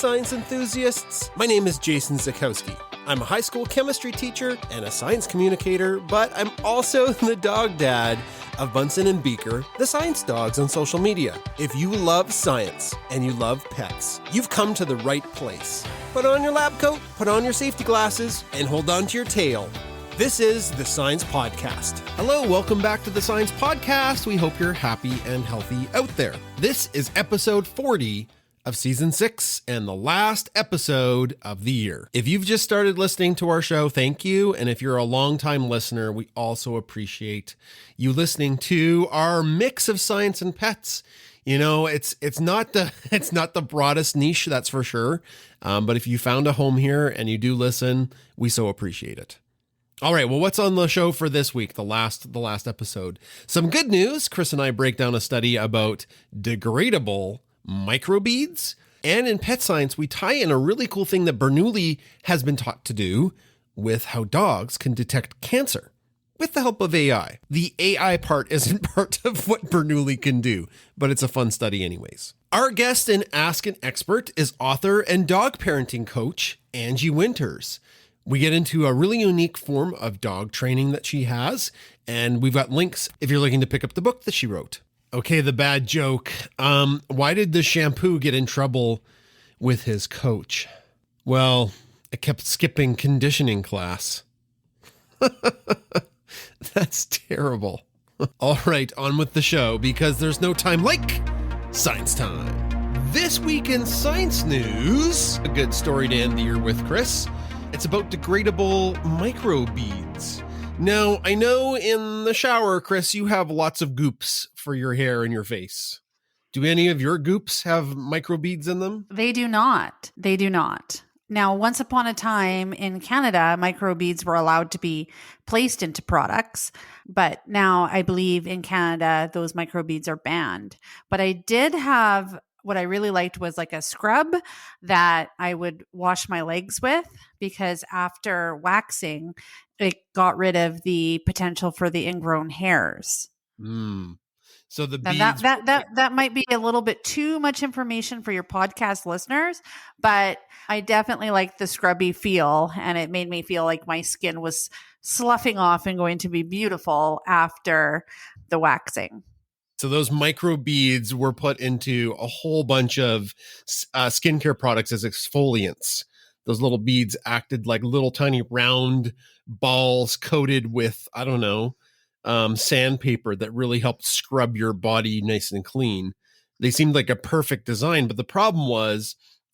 science enthusiasts. My name is Jason Zakowski. I'm a high school chemistry teacher and a science communicator, but I'm also the dog dad of Bunsen and Beaker, the science dogs on social media. If you love science and you love pets, you've come to the right place. Put on your lab coat, put on your safety glasses, and hold on to your tail. This is the Science Podcast. Hello, welcome back to the Science Podcast. We hope you're happy and healthy out there. This is episode 40 of season 6 and the last episode of the year. If you've just started listening to our show, thank you. And if you're a longtime listener, we also appreciate you listening to our mix of science and pets. You know, it's not the broadest niche, that's for sure. But if you found a home here and you do listen, we so appreciate it. All right, well, what's on the show for this week, the last episode? Some good news. Chris and I break down a study about degradable microbeads. And in pet science, we tie in a really cool thing that Bernoulli has been taught to do with how dogs can detect cancer with the help of AI. The AI part isn't part of what Bernoulli can do, but it's a fun study anyways. Our guest in Ask an Expert is author and dog parenting coach, Angie Winters. We get into a really unique form of dog training that she has, and we've got links if you're looking to pick up the book that she wrote. Okay, the bad joke. Why did the shampoo get in trouble with his coach? Well, it kept skipping conditioning class. That's terrible. All right, on with the show, because there's no time like science time. This week in science news, a good story to end the year with, Chris. It's about degradable microbeads. Now, I know in the shower, Chris, you have lots of goops for your hair and your face. Do any of your goops have microbeads in them? They do not. They do not. Now, once upon a time in Canada, microbeads were allowed to be placed into products. But now I believe in Canada, those microbeads are banned. But I did have, what I really liked was like a scrub that I would wash my legs with, because after waxing, it got rid of the potential for the ingrown hairs. So the beads, beads... that might be a little bit too much information for your podcast listeners, but I definitely like the scrubby feel, and it made me feel like my skin was sloughing off and going to be beautiful after the waxing. So those microbeads were put into a whole bunch of skincare products as exfoliants. Those little beads acted like little tiny round balls coated with, I don't know, sandpaper that really helped scrub your body nice and clean. They seemed like a perfect design, but the problem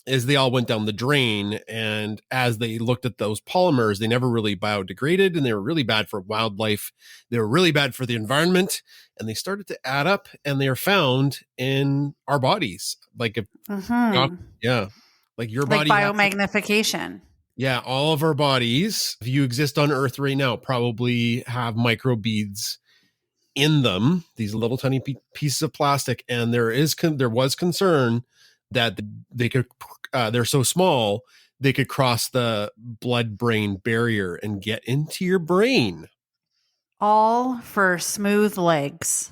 is they all went down the drain. And as they looked at those polymers, they never really biodegraded, and they were really bad for wildlife. They were really bad for the environment, and they started to add up, and they are found in our bodies. Like like your body. Like biomagnification. Yeah, all of our bodies, if you exist on Earth right now, probably have microbeads in them, these little tiny pieces of plastic. And there was concern that they could, they're so small, they could cross the blood-brain barrier and get into your brain. All for smooth legs.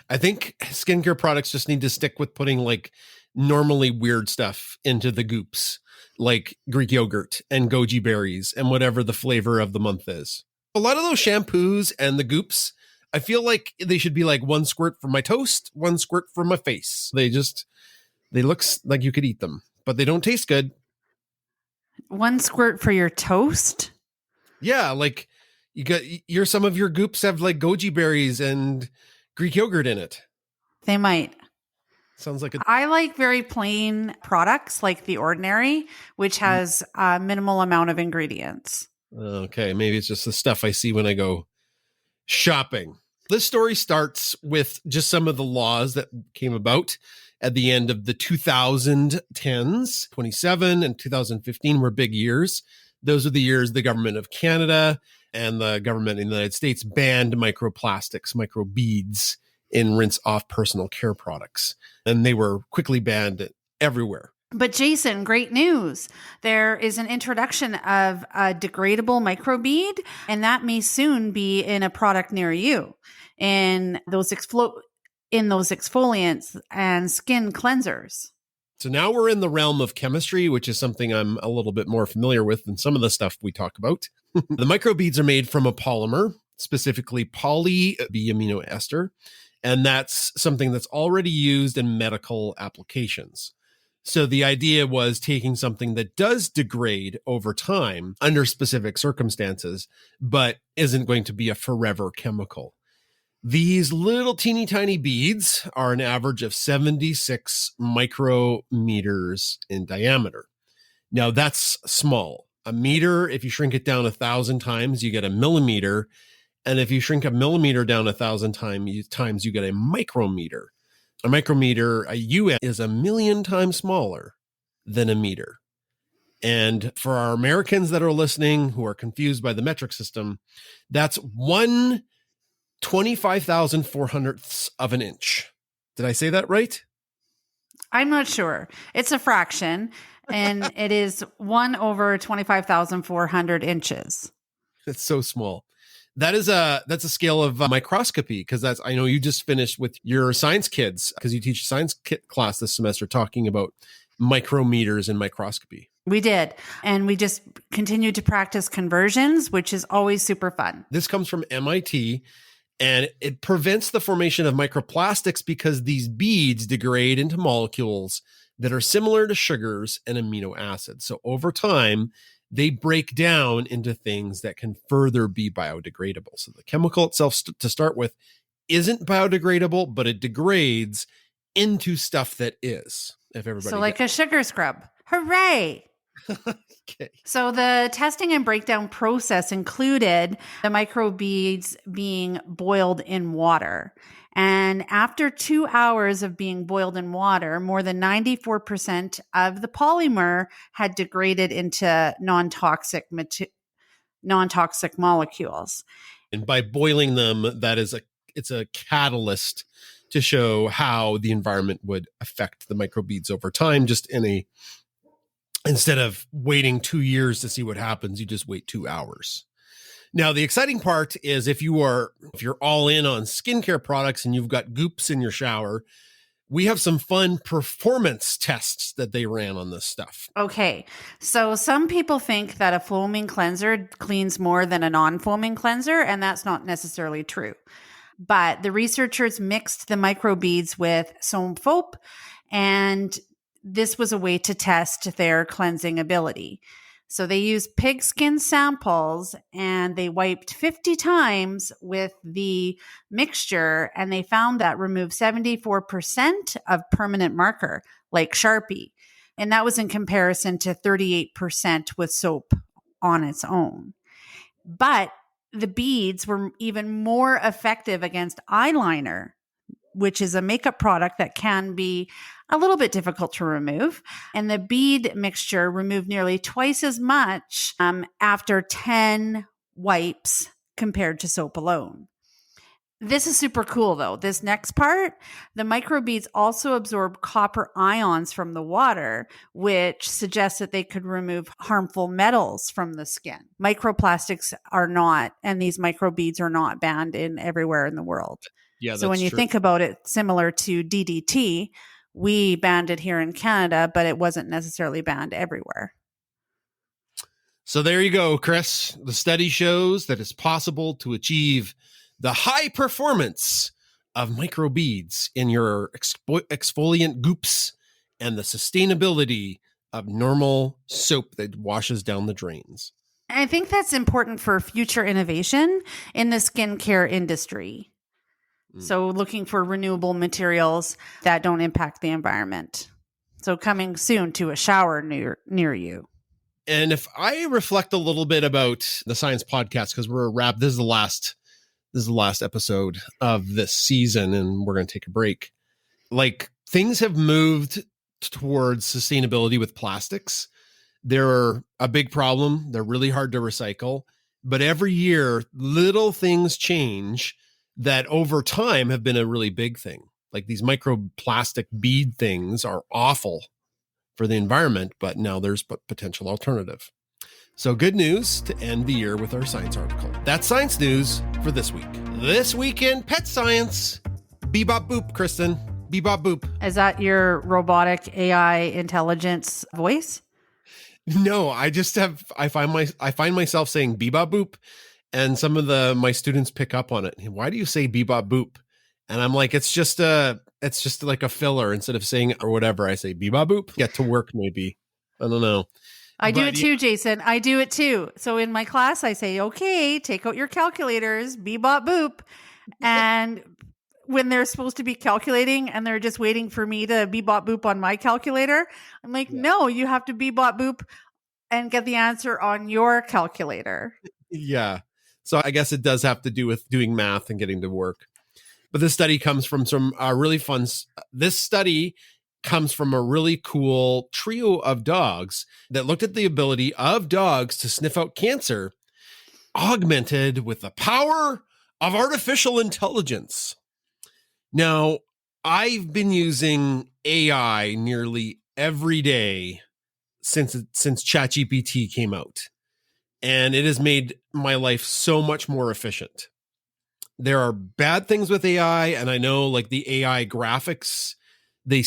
I think skincare products just need to stick with putting like normally weird stuff into the goops, like Greek yogurt and goji berries and whatever the flavor of the month is. A lot of those shampoos and the goops, I feel like they should be like one squirt for my toast, one squirt for my face. They look like you could eat them, but they don't taste good. One squirt for your toast? Yeah, like some of your goops have like goji berries and Greek yogurt in it. They might. Sounds like I like very plain products like The Ordinary, which has a minimal amount of ingredients. Okay, maybe it's just the stuff I see when I go shopping. This story starts with just some of the laws that came about at the end of the 2010s. 2007 and 2015 were big years. Those are the years the government of Canada and the government in the United States banned microplastics, microbeads in rinse-off personal care products. And they were quickly banned everywhere. But Jason, great news. There is an introduction of a degradable microbead, and that may soon be in a product near you. In those exfoliants and skin cleansers. So now we're in the realm of chemistry, which is something I'm a little bit more familiar with than some of the stuff we talk about. The microbeads are made from a polymer, specifically B-amino ester, and that's something that's already used in medical applications. So the idea was taking something that does degrade over time under specific circumstances, but isn't going to be a forever chemical. These little teeny tiny beads are an average of 76 micrometers in diameter. Now that's small. A meter, if you shrink it down 1,000 times, you get a millimeter. And if you shrink a millimeter down 1,000 times, you get a micrometer. A micrometer, a UN, is 1,000,000 times smaller than a meter. And for our Americans that are listening who are confused by the metric system, that's 1/25,400th of an inch. Did I say that right? I'm not sure. It's a fraction, and it is 1/25,400 inches. It's so small. That's a scale of microscopy, because I know you just finished with your science kids, because you teach a science class this semester talking about micrometers and microscopy. We did. And we just continued to practice conversions, which is always super fun. This comes from MIT, and it prevents the formation of microplastics because these beads degrade into molecules that are similar to sugars and amino acids. So over time, they break down into things that can further be biodegradable. So the chemical itself, to start with, isn't biodegradable, but it degrades into stuff that is. If everybody So like a sugar scrub. Hooray! Okay. So the testing and breakdown process included the microbeads being boiled in water. And after 2 hours of being boiled in water, more than 94% of the polymer had degraded into non-toxic molecules. And by boiling them, it's a catalyst to show how the environment would affect the microbeads over time. Instead of waiting 2 years to see what happens, you just wait 2 hours. Now, the exciting part is if you're all in on skincare products and you've got goops in your shower, we have some fun performance tests that they ran on this stuff. Okay. So some people think that a foaming cleanser cleans more than a non-foaming cleanser, and that's not necessarily true. But the researchers mixed the microbeads with soap, and this was a way to test their cleansing ability. So they used pigskin samples and they wiped 50 times with the mixture, and they found that removed 74% of permanent marker like Sharpie. And that was in comparison to 38% with soap on its own. But the beads were even more effective against eyeliner, which is a makeup product that can be a little bit difficult to remove. And the bead mixture removed nearly twice as much after 10 wipes compared to soap alone. This is super cool, though. This next part, the microbeads also absorb copper ions from the water, which suggests that they could remove harmful metals from the skin. Microplastics are not, and these microbeads are not banned everywhere in the world. Yeah, so when you think about it, similar to DDT, we banned it here in Canada, but it wasn't necessarily banned everywhere. So there you go, Chris. The study shows that it's possible to achieve the high performance of microbeads in your exfoliant goops and the sustainability of normal soap that washes down the drains. I think that's important for future innovation in the skincare industry. So looking for renewable materials that don't impact the environment. So coming soon to a shower near you. And if I reflect a little bit about the science podcast, because this is the last episode of this season, and we're going to take a break. Like, things have moved towards sustainability with plastics. They're a big problem. They're really hard to recycle. But every year, little things change that over time have been a really big thing. Like, these microplastic bead things are awful for the environment, but now there's a potential alternative. So good news to end the year with our science article. That's science news for this week. This week in pet science. Bebop boop, Kristen. Bebop boop. Is that your robotic AI intelligence voice? No, I find myself saying bebop boop, and some of my students pick up on it. Why do you say bebop boop? And I'm like, it's just like a filler. Instead of saying or whatever, I say bebop boop. Get to work, maybe. I don't know. I do it too, Jason. I do it too. So in my class, I say, okay, take out your calculators, bebop boop. And when they're supposed to be calculating and they're just waiting for me to bebop boop on my calculator, I'm like, no, you have to bebop boop and get the answer on your calculator. Yeah. So I guess it does have to do with doing math and getting to work. But this study comes from some really fun. This study comes from a really cool trio of dogs that looked at the ability of dogs to sniff out cancer, augmented with the power of artificial intelligence. Now, I've been using AI nearly every day since ChatGPT came out, and it has made my life so much more efficient. There are bad things with AI, and I know like the AI graphics, the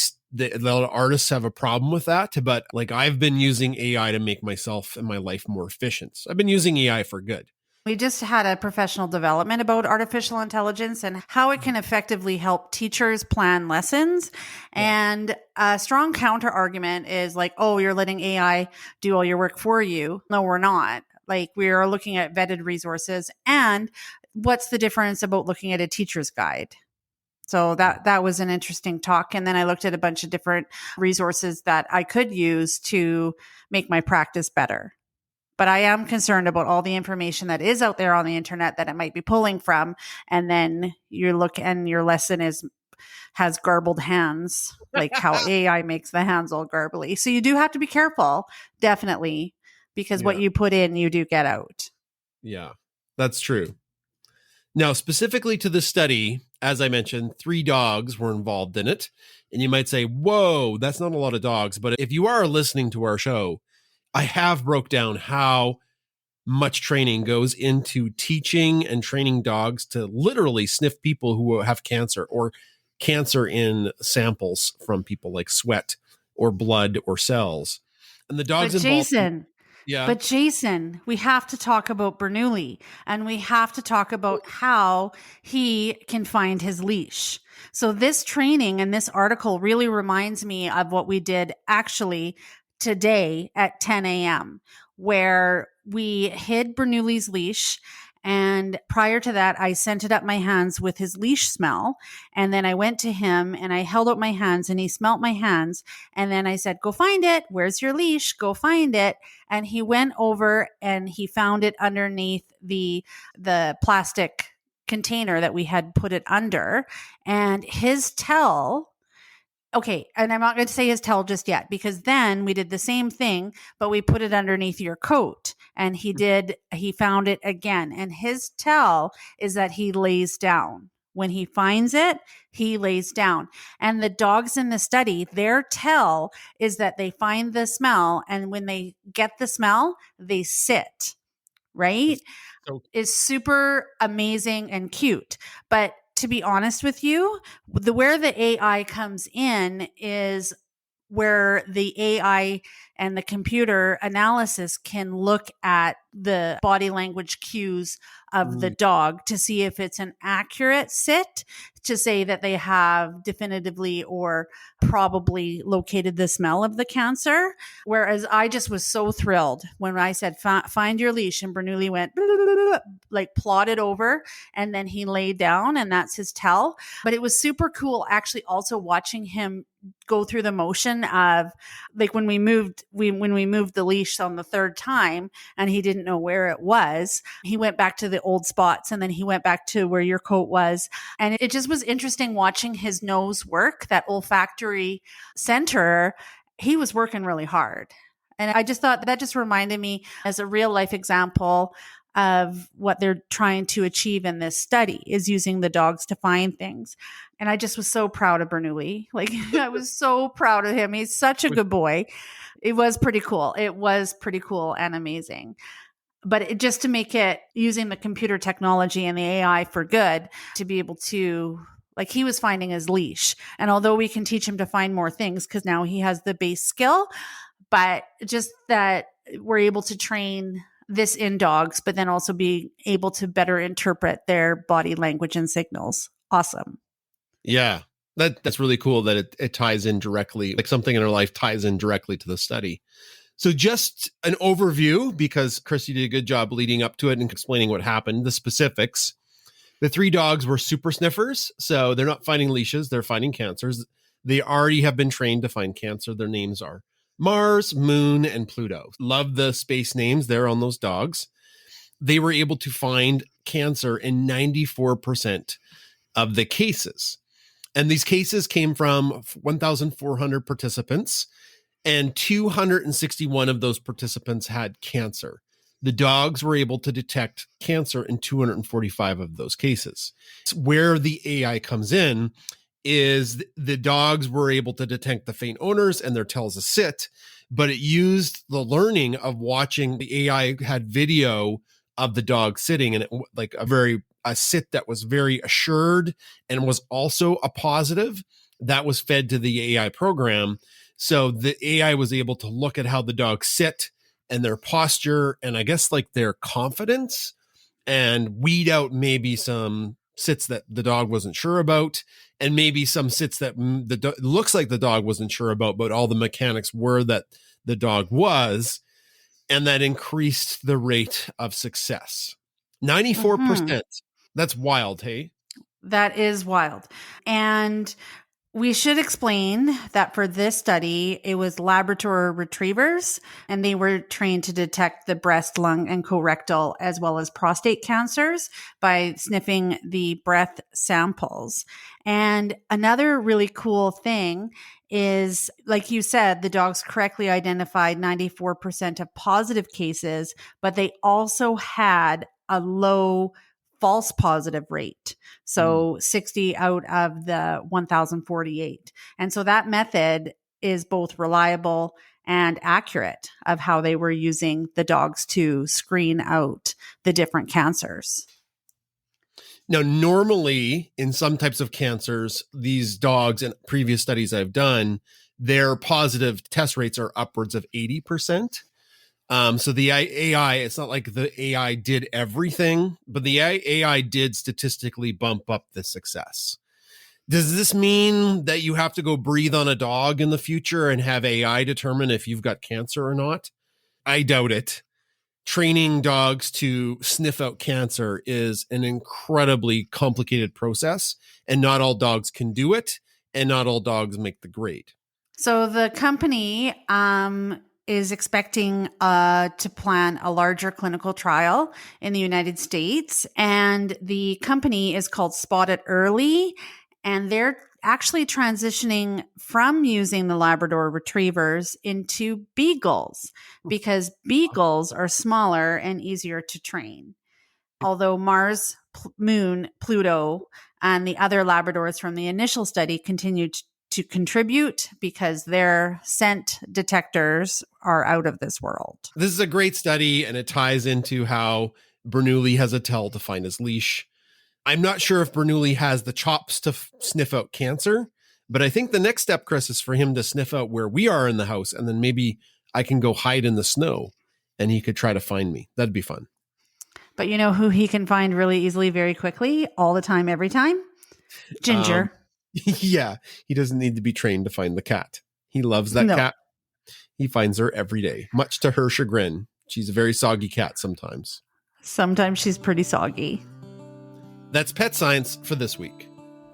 artists have a problem with that, but like I've been using AI to make myself and my life more efficient. So I've been using AI for good. We just had a professional development about artificial intelligence and how it can effectively help teachers plan lessons. Yeah. And a strong counter argument is like, oh, you're letting AI do all your work for you. No, we're not. Like, we are looking at vetted resources. And what's the difference about looking at a teacher's guide? So that was an interesting talk. And then I looked at a bunch of different resources that I could use to make my practice better. But I am concerned about all the information that is out there on the internet that it might be pulling from. And then you look and your lesson has garbled hands, like how AI makes the hands all garbly. So you do have to be careful, definitely, because what you put in, you do get out. Yeah, that's true. Now, specifically to the study, as I mentioned, 3 dogs were involved in it. And you might say, whoa, that's not a lot of dogs. But if you are listening to our show, I have broke down how much training goes into teaching and training dogs to literally sniff people who have cancer or cancer in samples from people, like sweat or blood or cells. And the dogs involved. But Jason, we have to talk about Bernoulli, and we have to talk about how he can find his leash. So this training and this article really reminds me of what we did actually today at 10 a.m., where we hid Bernoulli's leash. And prior to that, I scented up my hands with his leash smell. And then I went to him and I held out my hands and he smelt my hands. And then I said, go find it. Where's your leash? Go find it. And he went over and he found it underneath the plastic container that we had put it under. And his tail. Okay, and I'm not going to say his tail just yet, because then we did the same thing, but we put it underneath your coat, and he found it again. And his tell is that he lays down. When he finds it, he lays down. And the dogs in the study, their tell is that they find the smell, and when they get the smell, they sit, right? So it's super amazing and cute. But to be honest with you, where the AI comes in is where the AI and the computer analysis can look at the body language cues of the dog to see if it's an accurate sit, to say that they have definitively or probably located the smell of the cancer. Whereas I just was so thrilled when I said, find your leash, and Bernoulli went like plodded over, and then he laid down, and that's his tell. But it was super cool actually also watching him go through the motion of, like, when we moved the leash on the 3rd time and he didn't know where it was, he went back to the old spots, and then he went back to where your coat was. And it just was interesting watching his nose work, that olfactory center. He was working really hard. And I just thought that just reminded me as a real life example of what they're trying to achieve in this study, is using the dogs to find things. And I just was so proud of Bernoulli. Like, I was so proud of him. He's such a good boy. It was pretty cool. It was pretty cool and amazing. But just to make it using the computer technology and the AI for good, to be able to Like he was finding his leash. And although we can teach him to find more things because now he has the base skill, but just that we're able to train this in dogs, but then also be able to better interpret their body language and signals. Awesome. Yeah, that's really cool that it ties in directly, like something in our life ties in directly to the study. So just an overview, because Christy did a good job leading up to it and explaining what happened, the specifics. The 3 dogs were super sniffers, so they're not finding leashes, they're finding cancers. They already have been trained to find cancer. Their names are Mars, Moon, and Pluto. Love the space names there on those dogs. They were able to find cancer in 94% of the cases. And these cases came from 1,400 participants, and 261 of those participants had cancer. The dogs were able to detect cancer in 245 of those cases. Where the AI comes in is the dogs were able to detect the faint owners and their tails a sit, but it used the learning of watching. The AI had video of the dog sitting, and it like a sit that was very assured and was also a positive that was fed to the AI program. So the AI was able to look at how the dogs sit and their posture, and I guess like their confidence, and weed out maybe some sits that the dog wasn't sure about, and maybe some sits that looks like the dog wasn't sure about, but all the mechanics were that the dog was, and that increased the rate of success. 94%. That's wild, hey? That is wild. And we should explain that for this study, it was Labrador Retrievers, and they were trained to detect the breast, lung, and colorectal, as well as prostate cancers by sniffing the breath samples. And another really cool thing is, like you said, the dogs correctly identified 94% of positive cases, but they also had a low false positive rate. So 60 out of the 1,048. And so that method is both reliable and accurate of how they were using the dogs to screen out the different cancers. Now, normally in some types of cancers, these dogs, in previous studies I've done, their positive test rates are upwards of 80%. So the AI, it's not like the AI did everything, but the AI did statistically bump up the success. Does this mean that you have to go breathe on a dog in the future and have AI determine if you've got cancer or not? I doubt it. Training dogs to sniff out cancer is an incredibly complicated process, and not all dogs can do it, and not all dogs make the grade. So the company is expecting to plan a larger clinical trial in the United States. And the company is called Spot It Early. And they're actually transitioning from using the Labrador Retrievers into Beagles, because Beagles are smaller and easier to train. Although Mars, Moon, Pluto, and the other Labradors from the initial study continued to contribute because their scent detectors are out of this world. This is a great study, and it ties into how Bernoulli has a tell to find his leash. I'm not sure if Bernoulli has the chops to sniff out cancer, but I think the next step, Chris, is for him to sniff out where we are in the house, and then maybe I can go hide in the snow and he could try to find me. That'd be fun. But you know who he can find really easily, very quickly, all the time, every time? Ginger. Yeah, he doesn't need to be trained to find the cat. He loves that cat. He finds her every day, much to her chagrin. She's a very soggy cat sometimes. Sometimes she's pretty soggy. That's Pet Science for this week.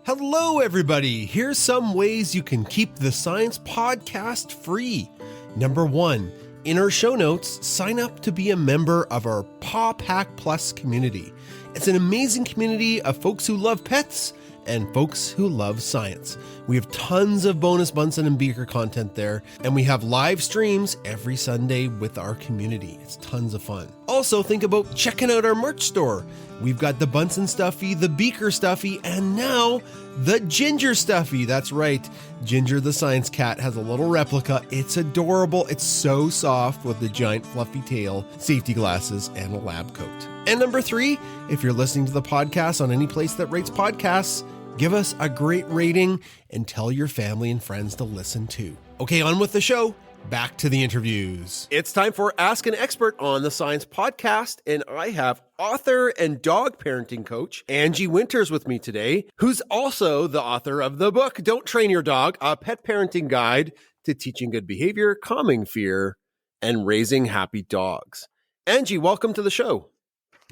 Hello, everybody. Here's some ways you can keep the Science Podcast free. Number 1, in our show notes, sign up to be a member of our Paw Pack Plus community. It's an amazing community of folks who love pets and folks who love science. We have tons of bonus Bunsen and Beaker content there, and we have live streams every Sunday with our community. It's tons of fun. Also, think about checking out our merch store. We've got the Bunsen Stuffy, the Beaker Stuffy, and now the Ginger Stuffy. That's right. Ginger the science cat has a little replica. It's adorable. It's so soft with the giant fluffy tail, safety glasses, and a lab coat. And number 3, if you're listening to the podcast on any place that rates podcasts, Give us a great rating and tell your family and friends to listen too. Okay, on with the show. Back to the interviews. It's time for Ask an Expert on the Science Podcast, and I have author and dog parenting coach Angie Winters with me today, who's also the author of the book, Don't Train Your Dog, a pet parenting guide to teaching good behavior, calming fear, and raising happy dogs. Angie, welcome to the show.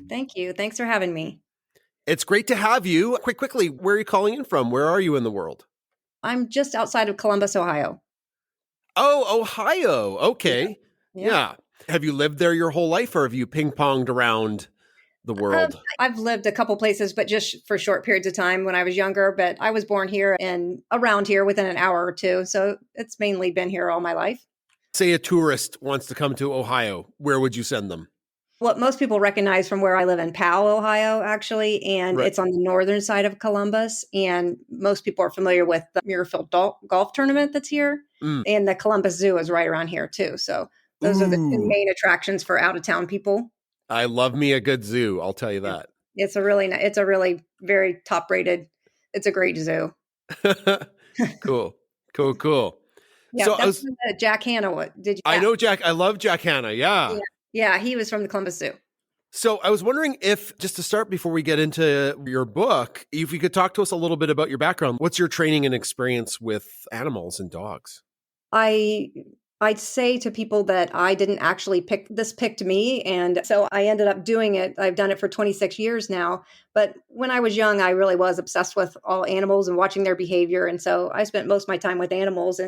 Thank you. Thanks for having me. It's great to have you. Quickly, where are you calling in from? Where are you in the world? I'm just outside of Columbus, Ohio. Oh, Ohio. Okay. Yeah. Have you lived there your whole life, or have you ping-ponged around the world? I've lived a couple places, but just for short periods of time when I was younger. But I was born here and around here within an hour or two. So it's mainly been here all my life. Say a tourist wants to come to Ohio. Where would you send them? What most people recognize from where I live in Powell, Ohio, actually, and Right. It's on the northern side of Columbus. And most people are familiar with the Muirfield Golf Tournament that's here. And the Columbus Zoo is right around here, too. So those are the two main attractions for out-of-town people. I love me a good zoo. I'll tell you that. It's a really very top-rated. It's a great zoo. Cool. Yeah, So that's Jack Hanna. Did you? I know Jack. I love Jack Hanna. Yeah. Yeah, he was from the Columbus Zoo. So I was wondering if, just to start before we get into your book, if you could talk to us a little bit about your background. What's your training and experience with animals and dogs? I'd say to people that I didn't actually picked me. And so I ended up doing it. I've done it for 26 years now. But when I was young, I really was obsessed with all animals and watching their behavior. And so I spent most of my time with animals,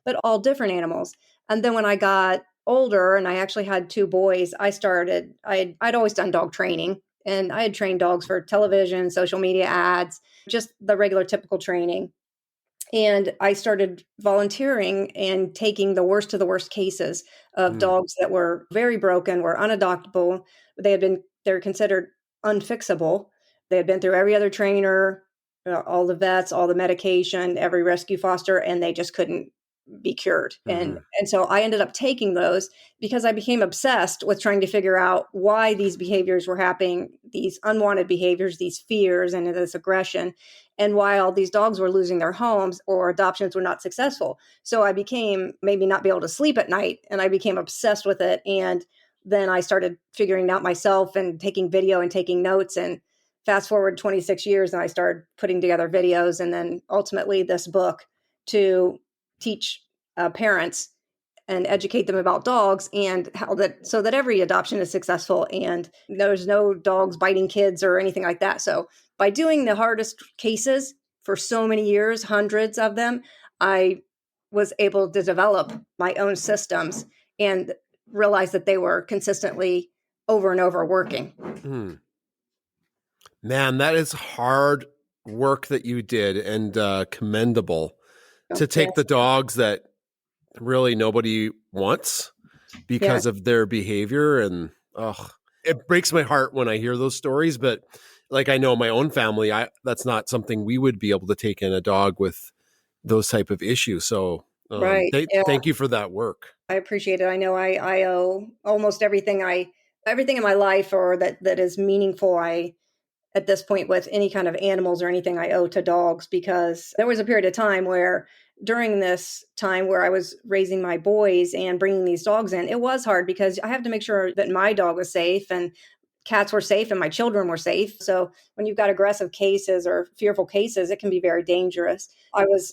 but all different animals. And then when I got older and I actually had two boys, I'd always done dog training, and I had trained dogs for television, social media ads, just the regular typical training. And I started volunteering and taking the worst of the worst cases of dogs that were very broken, were unadoptable. They're considered unfixable. They had been through every other trainer, all the vets, all the medication, every rescue foster, and they just couldn't be cured. And so I ended up taking those because I became obsessed with trying to figure out why these behaviors were happening, these unwanted behaviors, these fears and this aggression, and why all these dogs were losing their homes or adoptions were not successful. So I became maybe not be able to sleep at night, and I became obsessed with it. And then I started figuring it out myself and taking video and taking notes, and fast forward 26 years and I started putting together videos, and then ultimately this book to teach parents and educate them about dogs and so that every adoption is successful and there's no dogs biting kids or anything like that. So by doing the hardest cases for so many years, hundreds of them, I was able to develop my own systems and realize that they were consistently over and over working. Man, that is hard work that you did, and commendable to take the dogs that really nobody wants because of their behavior. And it breaks my heart when I hear those stories. But like, I know my own family, that's not something we would be able to take in, a dog with those type of issues. So thank you for that work. I appreciate it. I know I owe almost everything in my life or that is meaningful. At this point, with any kind of animals or anything, I owe to dogs, because there was a period of time where during this time where I was raising my boys and bringing these dogs in, it was hard because I have to make sure that my dog was safe and cats were safe and my children were safe. So when you've got aggressive cases or fearful cases, it can be very dangerous.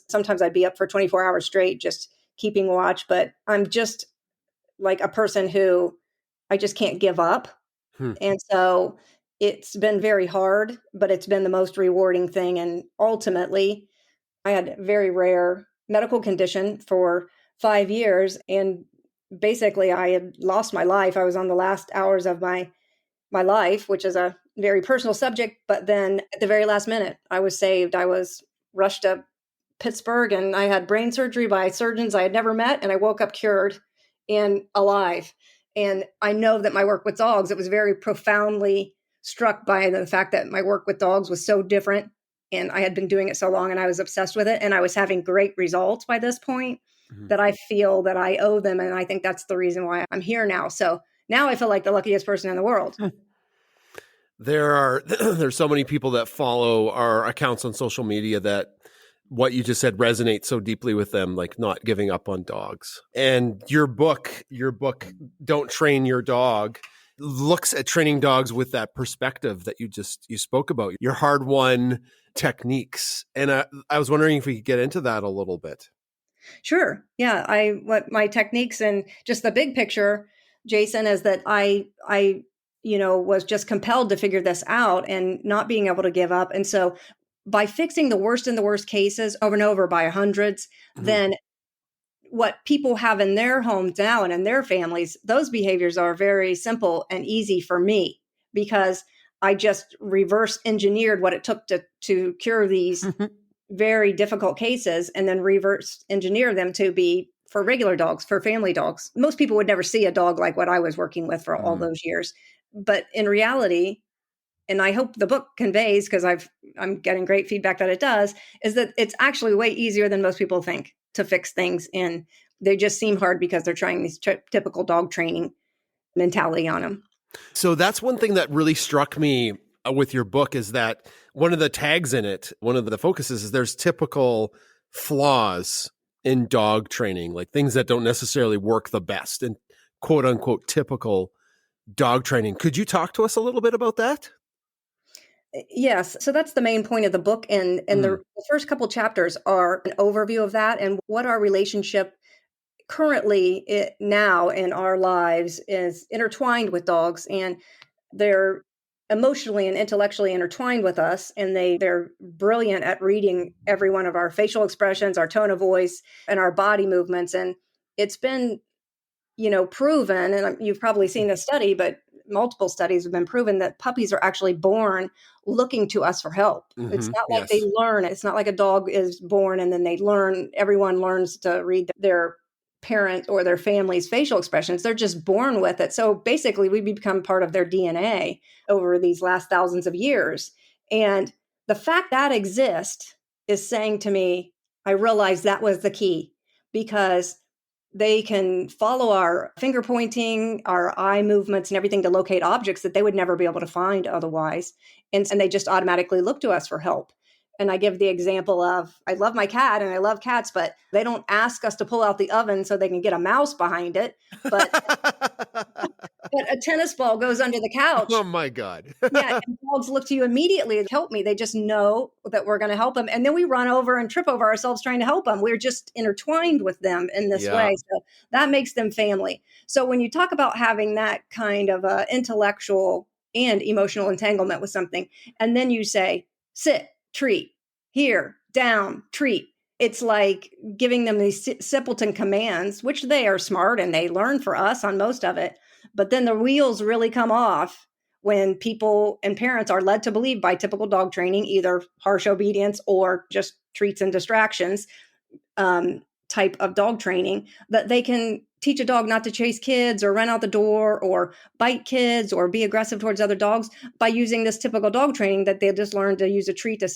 Sometimes I'd be up for 24 hours straight, just keeping watch, but I'm just like a person who I just can't give up. And so it's been very hard, but it's been the most rewarding thing. And ultimately, I had a very rare medical condition for 5 years. And basically, I had lost my life. I was on the last hours of my life, which is a very personal subject. But then at the very last minute, I was saved. I was rushed to Pittsburgh and I had brain surgery by surgeons I had never met. And I woke up cured and alive. And I know that my work with dogs, it was very profoundly struck by the fact that my work with dogs was so different, and I had been doing it so long and I was obsessed with it, and I was having great results by this point that I feel that I owe them. And I think that's the reason why I'm here now. So now I feel like the luckiest person in the world. There's so many people that follow our accounts on social media that what you just said resonates so deeply with them, like not giving up on dogs. And your book, Don't Train Your Dog, looks at training dogs with that perspective that you spoke about, your hard-won techniques. And I was wondering if we could get into that a little bit. Sure. Yeah. What my techniques and just the big picture, Jason, is that I was just compelled to figure this out and not being able to give up. And so by fixing the worst and the worst cases over and over by hundreds, then what people have in their homes now and in their families, those behaviors are very simple and easy for me because I just reverse engineered what it took to cure these very difficult cases and then reverse engineer them to be for regular dogs, for family dogs. Most people would never see a dog like what I was working with for all those years. But in reality, and I hope the book conveys, because I'm getting great feedback that it does, is that it's actually way easier than most people think to fix things. And they just seem hard because they're trying these typical dog training mentality on them. So that's one thing that really struck me with your book is that one of the tags in it, one of the focuses is there's typical flaws in dog training, like things that don't necessarily work the best in quote unquote typical dog training. Could you talk to us a little bit about that? Yes. So that's the main point of the book. And the first couple chapters are an overview of that and what our relationship currently now in our lives is intertwined with dogs. And they're emotionally and intellectually intertwined with us. And they're brilliant at reading every one of our facial expressions, our tone of voice, and our body movements. And it's been proven, and you've probably seen a study, but multiple studies have been proven that puppies are actually born looking to us for help. It's not like they learn. It's not like a dog is born and then they learn. Everyone learns to read their parent or their family's facial expressions. They're just born with it. So basically, we become part of their DNA over these last thousands of years. And the fact that exists is saying to me, I realized that was the key because they can follow our finger pointing, our eye movements, and everything to locate objects that they would never be able to find otherwise. And they just automatically look to us for help. And I give the example of, I love my cat and I love cats, but they don't ask us to pull out the oven so they can get a mouse behind it. But a tennis ball goes under the couch. Oh my God. Yeah. And dogs look to you immediately to help me. They just know that we're going to help them. And then we run over and trip over ourselves trying to help them. We're just intertwined with them in this way. So that makes them family. So when you talk about having that kind of intellectual and emotional entanglement with something, and then you say, sit, treat, here, down, treat. It's like giving them these simpleton commands, which they are smart and they learn for us on most of it. But then the wheels really come off when people and parents are led to believe by typical dog training, either harsh obedience or just treats and distractions type of dog training, that they can teach a dog not to chase kids or run out the door or bite kids or be aggressive towards other dogs by using this typical dog training that they just learned to use a treat to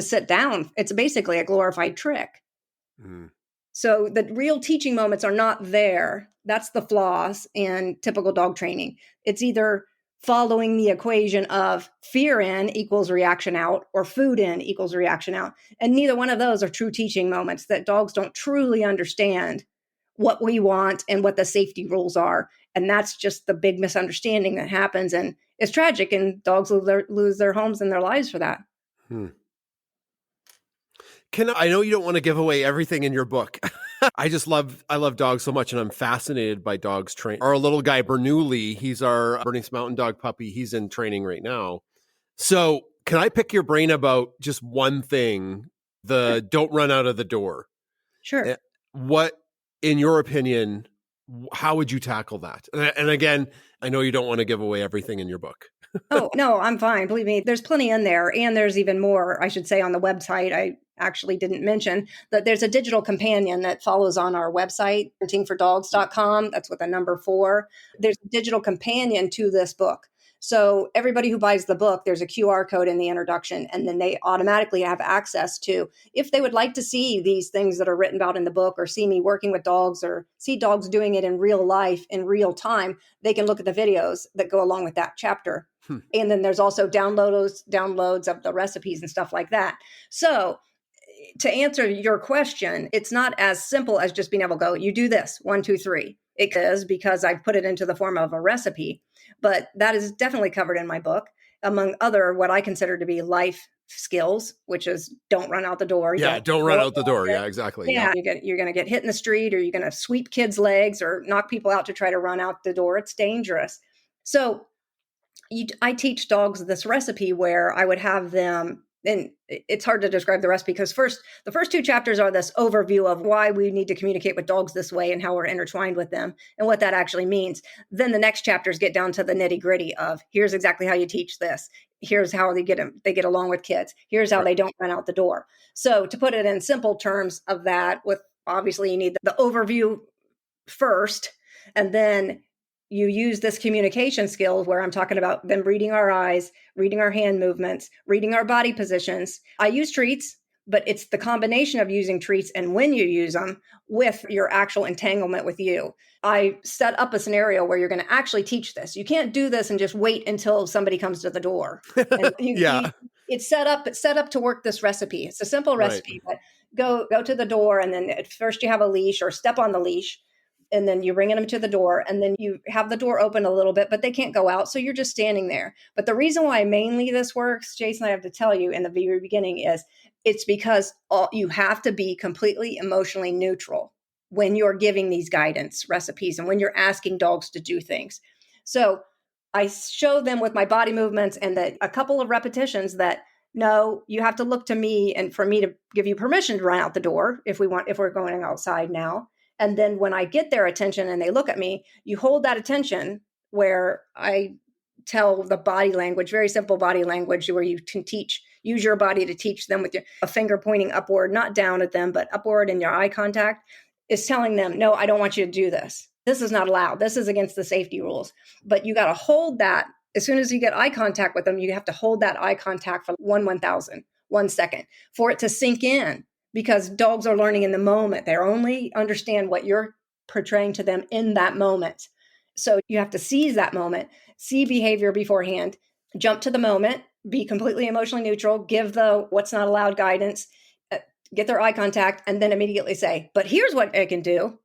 sit down. It's basically a glorified trick. So the real teaching moments are not there. That's the flaws in typical dog training. It's either following the equation of fear in equals reaction out or food in equals reaction out. And neither one of those are true teaching moments, that dogs don't truly understand what we want and what the safety rules are. And that's just the big misunderstanding that happens. And it's tragic, and dogs lose their homes and their lives for that. I know you don't want to give away everything in your book. I love dogs so much, and I'm fascinated by dogs training. Our little guy, Bernoulli, he's our Bernese Mountain Dog puppy. He's in training right now. So can I pick your brain about just one thing, don't run out of the door? Sure. What, in your opinion, how would you tackle that? And again, I know you don't want to give away everything in your book. Oh, no, I'm fine. Believe me, there's plenty in there. And there's even more, I should say, on the website. I actually didn't mention that there's a digital companion that follows on our website, parentingfordogs.com. That's with a number 4. There's a digital companion to this book. So everybody who buys the book, there's a QR code in the introduction, and then they automatically have access to, if they would like to see these things that are written about in the book, or see me working with dogs, or see dogs doing it in real life, in real time, they can look at the videos that go along with that chapter. And then there's also downloads of the recipes and stuff like that. So to answer your question, it's not as simple as just being able to go, you do this, 1, 2, 3. It is because I've put it into the form of a recipe, but that is definitely covered in my book, among other what I consider to be life skills, which is don't run out the door. Yeah, don't run out the door. Yeah, exactly. Yeah, you're going to get hit in the street, or you're going to sweep kids' legs or knock people out to try to run out the door. It's dangerous. So I teach dogs this recipe where I would have them, and it's hard to describe the recipe because the first 2 chapters are this overview of why we need to communicate with dogs this way and how we're intertwined with them and what that actually means. Then the next chapters get down to the nitty gritty of here's exactly how you teach this. Here's how they get along with kids. Here's how they don't run out the door. So to put it in simple terms of that, with obviously you need the overview first, and then you use this communication skill where I'm talking about them reading our eyes, reading our hand movements, reading our body positions. I use treats, but it's the combination of using treats and when you use them with your actual entanglement with you. I set up a scenario where you're going to actually teach this. You can't do this and just wait until somebody comes to the door. It's set up to work this recipe. It's a simple recipe, but go to the door, and then at first you have a leash or step on the leash. And then you're bringing them to the door, and then you have the door open a little bit, but they can't go out. So you're just standing there. But the reason why mainly this works, Jason, I have to tell you in the very beginning, is it's because you have to be completely emotionally neutral when you're giving these guidance recipes and when you're asking dogs to do things. So I show them with my body movements and a couple of repetitions that, no, you have to look to me and for me to give you permission to run out the door if we're going outside now. And then when I get their attention and they look at me, you hold that attention where I tell the body language, very simple body language, where you can use your body to teach them with a finger pointing upward, not down at them, but upward, and your eye contact is telling them, no, I don't want you to do this. This is not allowed. This is against the safety rules. But you got to hold that. As soon as you get eye contact with them, you have to hold that eye contact for 1 second for it to sink in. Because dogs are learning in the moment. They only understand what you're portraying to them in that moment. So you have to seize that moment, see behavior beforehand, jump to the moment, be completely emotionally neutral, give the what's not allowed guidance, get their eye contact, and then immediately say, but here's what I can do.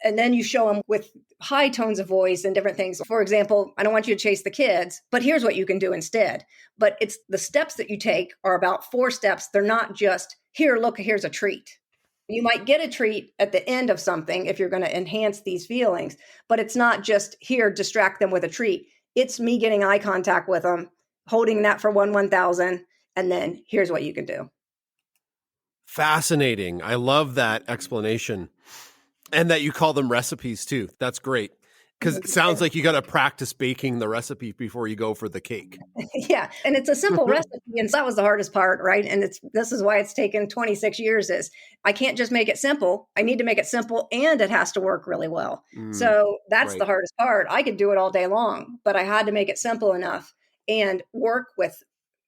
And then you show them with high tones of voice and different things. For example, I don't want you to chase the kids, but here's what you can do instead. But it's the steps that you take are about 4 steps. They're not just, here, look, here's a treat. You might get a treat at the end of something if you're going to enhance these feelings, but it's not just here, distract them with a treat. It's me getting eye contact with them, holding that for 1/1000, and then here's what you can do. Fascinating. I love that explanation. And that you call them recipes too. That's great. Because it sounds like you got to practice baking the recipe before you go for the cake. Yeah. And it's a simple recipe. And so that was the hardest part, right? And this is why it's taken 26 years is I can't just make it simple. I need to make it simple and it has to work really well. So that's the hardest part. I could do it all day long, but I had to make it simple enough and work with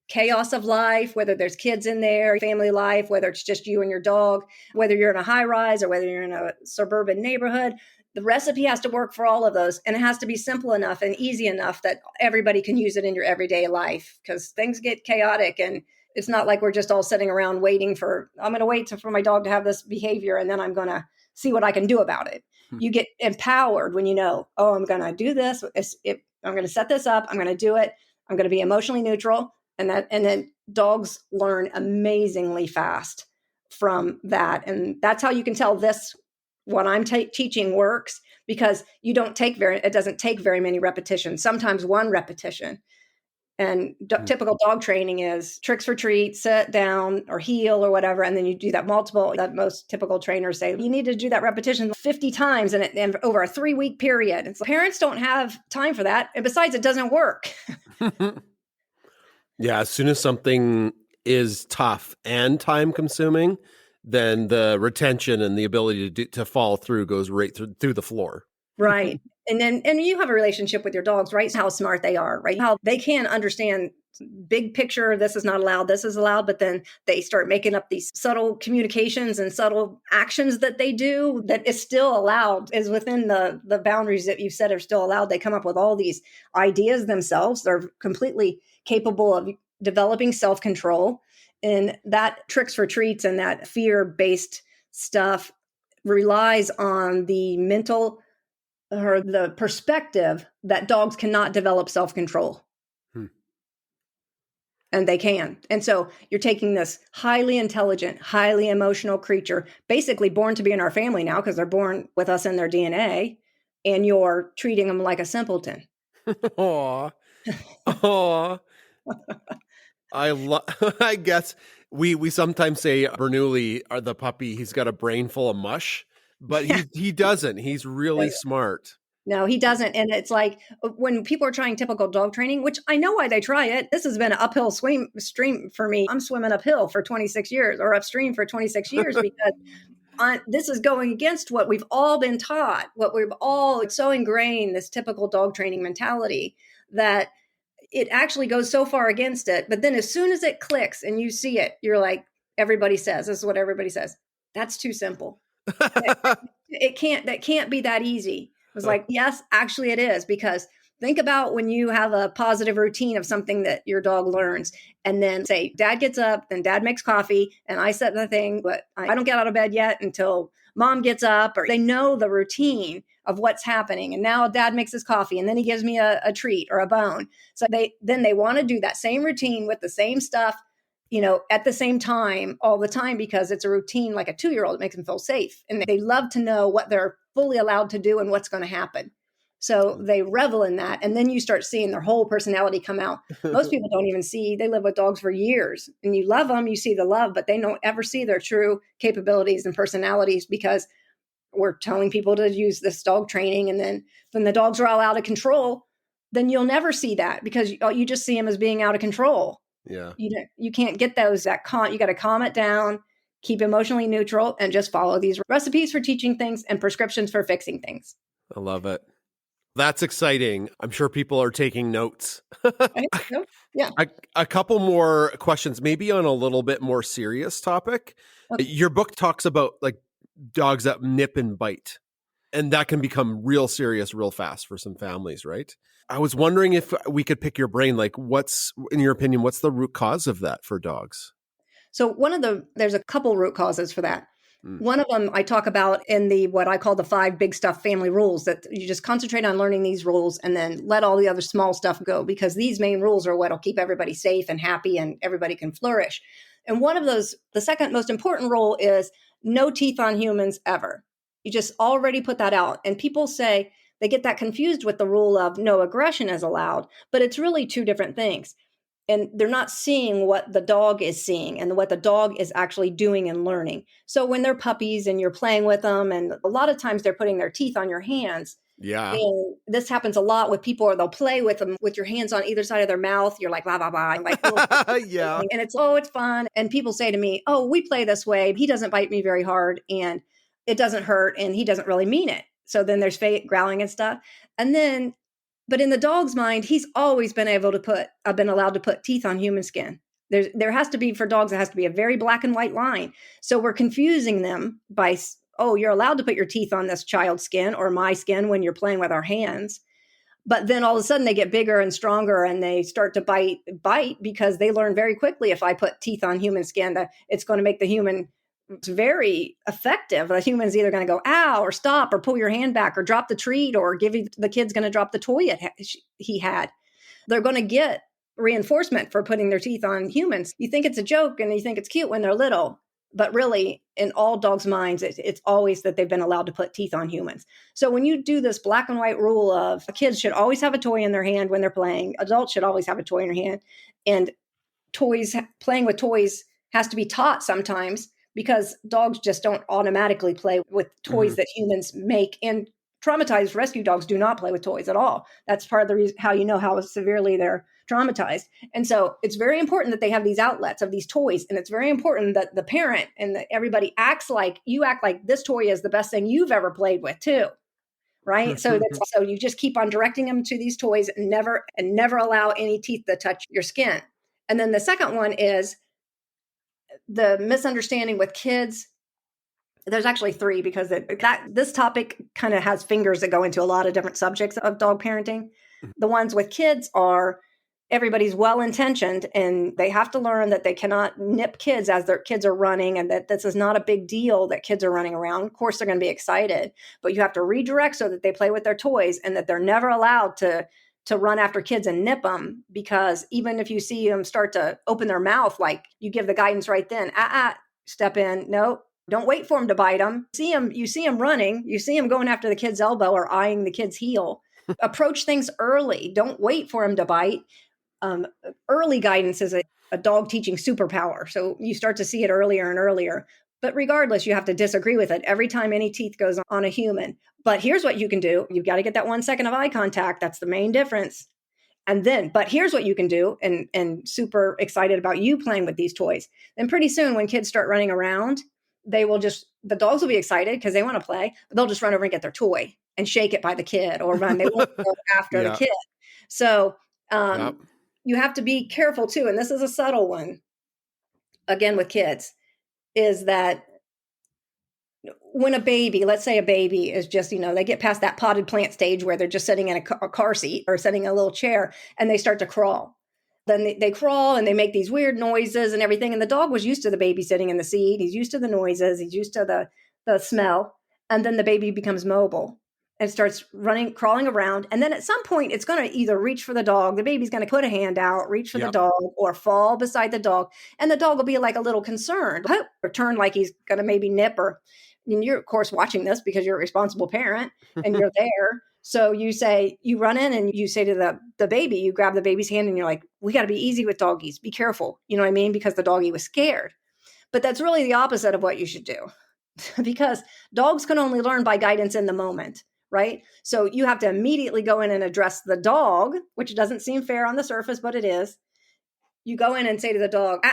chaos of life, whether there's kids in there, family life, whether it's just you and your dog, whether you're in a high rise or whether you're in a suburban neighborhood, the recipe has to work for all of those. And it has to be simple enough and easy enough that everybody can use it in your everyday life because things get chaotic. And it's not like we're just all sitting around waiting I'm going to wait for my dog to have this behavior and then I'm going to see what I can do about it. You get empowered when you know, oh, I'm going to do this. I'm going to set this up. I'm going to do it. I'm going to be emotionally neutral. And then dogs learn amazingly fast from that. And that's how you can tell what I'm teaching works because it doesn't take very many repetitions, sometimes 1 repetition. And typical dog training is tricks for treats, sit down or heel or whatever. And then you do that that most typical trainers say, you need to do that repetition 50 times and over a 3-week period. And so parents don't have time for that. And besides, it doesn't work. Yeah, as soon as something is tough and time consuming, then the retention and the ability to follow through goes right through the floor. Right. And you have a relationship with your dogs, right? How smart they are, right? How they can understand big picture, this is not allowed, this is allowed, but then they start making up these subtle communications and subtle actions that they do that is still allowed, is within the boundaries that you said are still allowed. They come up with all these ideas themselves. They're completely capable of developing self-control. And that tricks for treats and that fear-based stuff relies on the mental or the perspective that dogs cannot develop self-control. And they can. And so you're taking this highly intelligent, highly emotional creature, basically born to be in our family now because they're born with us in their DNA, and you're treating them like a simpleton. Aw. Aw. I guess we sometimes say Bernoulli, or the puppy, he's got a brain full of mush, but he doesn't. He's really smart. No, he doesn't. And it's like when people are trying typical dog training, which I know why they try it. This has been an uphill stream for me. I'm swimming uphill for 26 years or upstream for 26 years because this is going against what we've all been taught, it's so ingrained, this typical dog training mentality, that it actually goes so far against it. But then as soon as it clicks and you see it, you're like, this is what everybody says. That's too simple. That can't be that easy. It was like, yes, actually it is, because think about when you have a positive routine of something that your dog learns, and then say, dad gets up, then dad makes coffee, and I set the thing, but I don't get out of bed yet until mom gets up, or they know the routine of what's happening. And now dad makes his coffee, and then he gives me a treat or a bone. So they want to do that same routine with the same stuff, at the same time, all the time, because it's a routine like a 2-year-old. It makes them feel safe. And they love to know what they're fully allowed to do and what's going to happen. So they revel in that. And then you start seeing their whole personality come out. Most people don't even see, they live with dogs for years, and you love them, you see the love, but they don't ever see their true capabilities and personalities because we're telling people to use this dog training. And then when the dogs are all out of control, then you'll never see that because you just see them as being out of control. Yeah. You can't get those you got to calm it down, keep emotionally neutral, and just follow these recipes for teaching things and prescriptions for fixing things. I love it. That's exciting. I'm sure people are taking notes. Yeah. A couple more questions, maybe on a little bit more serious topic. Okay. Your book talks about like dogs that nip and bite, and that can become real serious real fast for some families, right? I was wondering if we could pick your brain, like in your opinion, what's the root cause of that for dogs? So there's a couple root causes for that. One of them I talk about in what I call the 5 big stuff family rules, that you just concentrate on learning these rules and then let all the other small stuff go, because these main rules are what'll keep everybody safe and happy and everybody can flourish. And one of those, the second most important rule, is no teeth on humans ever. You just already put that out. And people say they get that confused with the rule of no aggression is allowed, but it's really 2 different things. And they're not seeing what the dog is seeing and what the dog is actually doing and learning. So when they're puppies and you're playing with them, and a lot of times they're putting their teeth on your hands. Yeah. And this happens a lot with people, or they'll play with them with your hands on either side of their mouth. You're like, blah, blah, blah. Like, yeah. And it's fun. And people say to me, oh, we play this way. He doesn't bite me very hard and it doesn't hurt and he doesn't really mean it. So then there's fake growling and stuff. But in the dog's mind, he's always been allowed to put teeth on human skin. There has to be, for dogs, it has to be a very black and white line. So we're confusing them by, oh, you're allowed to put your teeth on this child's skin or my skin when you're playing with our hands. But then all of a sudden they get bigger and stronger and they start to bite because they learn very quickly, if I put teeth on human skin, that it's going to make the human very effective. The human's either going to go, ow, or stop, or pull your hand back, or drop the treat, or the kid's going to drop the toy he had. They're going to get reinforcement for putting their teeth on humans. You think it's a joke and you think it's cute when they're little, but really in all dogs' minds, it's always that they've been allowed to put teeth on humans. So when you do this black and white rule of kids should always have a toy in their hand when they're playing, adults should always have a toy in their hand, and playing with toys has to be taught sometimes, because dogs just don't automatically play with toys that humans make. And traumatized rescue dogs do not play with toys at all. That's part of the reason how you know how severely they're traumatized. And so it's very important that they have these outlets of these toys. And it's very important that the parent and everybody act like this toy is the best thing you've ever played with too. right? So you just keep on directing them to these toys and never allow any teeth to touch your skin. And then the second one is the misunderstanding with kids. There's actually three, because this topic kind of has fingers that go into a lot of different subjects of dog parenting. The ones with kids are everybody's well-intentioned, and they have to learn that they cannot nip kids as their kids are running, and that this is not a big deal that kids are running around. Of course, they're going to be excited, but you have to redirect so that they play with their toys, and that they're never allowed to run after kids and nip them, because even if you see them start to open their mouth, like, you give the guidance right then, step in, no, don't wait for them to bite them. You see them running, you see them going after the kid's elbow or eyeing the kid's heel. Approach things early. Don't wait for them to bite. Early guidance is a dog teaching superpower. So you start to see it earlier and earlier. But regardless, you have to disagree with it every time any teeth goes on a human. But here's what you can do. You've got to get that 1 second of eye contact. That's the main difference. But here's what you can do, and super excited about you playing with these toys. Then pretty soon, when kids start running around, the dogs will be excited because they want to play, but they'll just run over and get their toy and shake it by the kid, or run. They won't go after the kid. So you have to be careful too. And this is a subtle one, again, with kids, is that when let's say a baby is just, they get past that potted plant stage where they're just sitting in a car seat or sitting in a little chair, and they start to crawl. Then they crawl and they make these weird noises and everything. And the dog was used to the baby sitting in the seat. He's used to the noises. He's used to the smell. And then the baby becomes mobile and starts crawling around. And then at some point, it's going to either reach for the dog. The baby's going to put a hand out, reach for the dog, or fall beside the dog. And the dog will be like a little concerned, or turn like he's going to maybe nip. And you're, of course, watching this because you're a responsible parent and you're there. So you run in and you say to the baby, you grab the baby's hand and you're like, we got to be easy with doggies. Be careful. You know what I mean? Because the doggie was scared. But that's really the opposite of what you should do, because dogs can only learn by guidance in the moment, right? So you have to immediately go in and address the dog, which doesn't seem fair on the surface, but it is. You go in and say to the dog,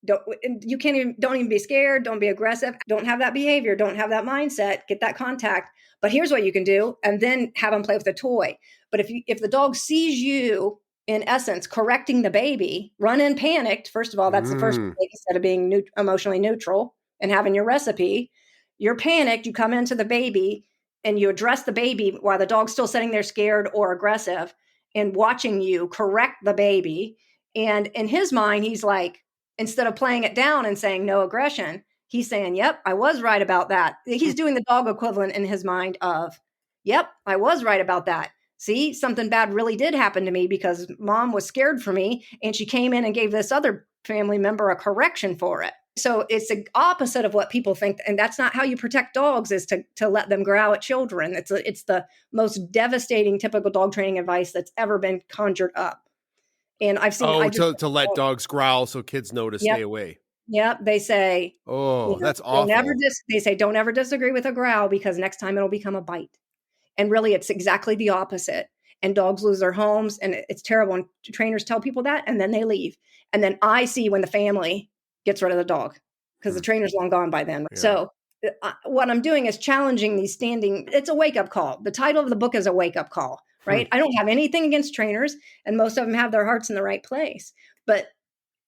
don't even be scared. Don't be aggressive. Don't have that behavior. Don't have that mindset. Get that contact. But here's what you can do, and then have them play with the toy. But if the dog sees you, in essence, correcting the baby, run in panicked. First of all, that's the first mistake. Instead of being emotionally neutral and having your recipe, you're panicked. You come into the baby and you address the baby while the dog's still sitting there scared or aggressive and watching you correct the baby. And in his mind, he's like, instead of playing it down and saying no aggression, he's saying, yep, I was right about that. He's doing the dog equivalent in his mind of, yep, I was right about that. See, something bad really did happen to me because mom was scared for me, and she came in and gave this other family member a correction for it. So it's the opposite of what people think. And that's not how you protect dogs, is to let them growl at children. It's the most devastating typical dog training advice that's ever been conjured up. And I've seen to let dogs growl so kids know to stay away. Yep. They say, that's awful. They say, don't ever disagree with a growl, because next time it'll become a bite. And really, it's exactly the opposite. And dogs lose their homes, and it's terrible. And trainers tell people that, and then they leave. And then I see when the family gets rid of the dog, because the trainer's long gone by then. Yeah. So what I'm doing is challenging these it's a wake-up call. The title of the book is a wake-up call, right? I don't have anything against trainers, and most of them have their hearts in the right place. But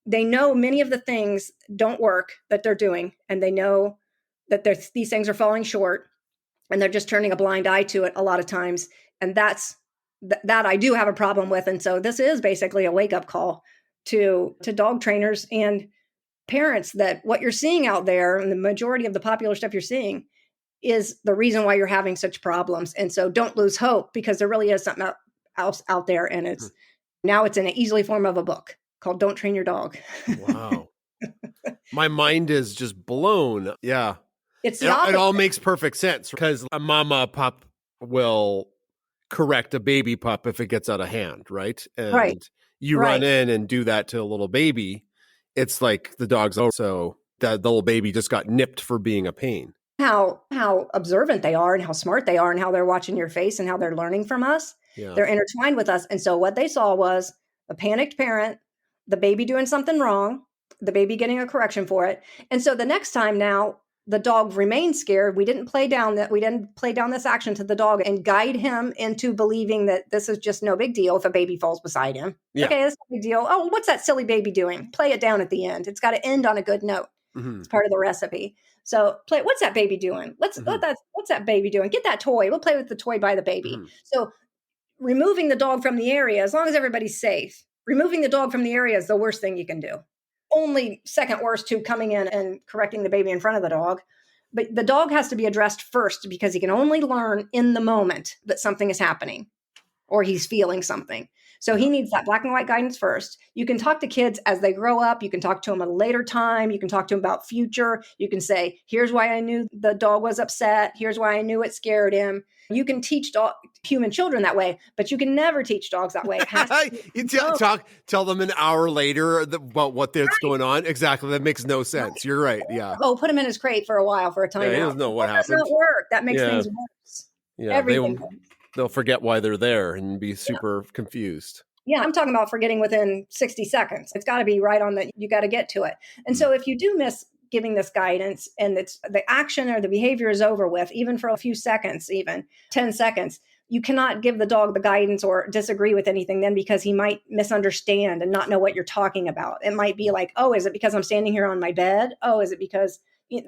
they know many of the things don't work that they're doing, and they know that these things are falling short, and they're just turning a blind eye to it a lot of times. And that I do have a problem with. And so this is basically a wake-up call to dog trainers and parents, that what you're seeing out there, and the majority of the popular stuff you're seeing, is the reason why you're having such problems. And so don't lose hope, because there really is something else out there. And now it's in an easily form of a book called Don't Train Your Dog. Wow. My mind is just blown. Yeah. It all makes perfect sense, because a mama pup will correct a baby pup if it gets out of hand, right? And you run in and do that to a little baby. It's like the dog's also, that the little baby just got nipped for being a pain. How observant they are, and how smart they are, and how they're watching your face, and how they're learning from us. Yeah. They're intertwined with us. And so what they saw was a panicked parent, the baby doing something wrong, the baby getting a correction for it. And so the next time now, the dog remains scared. We didn't play down this action to the dog and guide him into believing that this is just no big deal if a baby falls beside him. Yeah. Okay, that's no big deal. Oh, what's that silly baby doing? Play it down at the end. It's got to end on a good note. Mm-hmm. It's part of the recipe. So what's that baby doing? What's that baby doing? Get that toy. We'll play with the toy by the baby. Mm-hmm. So removing the dog from the area, as long as everybody's safe, removing the dog from the area is the worst thing you can do. Only second worst to coming in and correcting the baby in front of the dog. But the dog has to be addressed first because he can only learn in the moment that something is happening or he's feeling something. So he needs that black and white guidance first. You can talk to kids as they grow up. You can talk to them at a later time. You can talk to them about future. You can say, here's why I knew the dog was upset. Here's why I knew it scared him. You can teach human children that way, but you can never teach dogs that way. You tell them an hour later about what that's going on. Exactly. That makes no sense. You're right. Yeah. Oh, put him in his crate for a while for a time. Yeah, he doesn't know what happened. That doesn't work. That makes things worse. Yeah. Everything. They'll forget why they're there and be super confused. Yeah, I'm talking about forgetting within 60 seconds. It's got to be right on that. You got to get to it. And so if you do miss giving this guidance and it's the action or the behavior is over with, even for a few seconds, even 10 seconds, you cannot give the dog the guidance or disagree with anything then because he might misunderstand and not know what you're talking about. It might be like, oh, is it because I'm standing here on my bed? Oh, is it because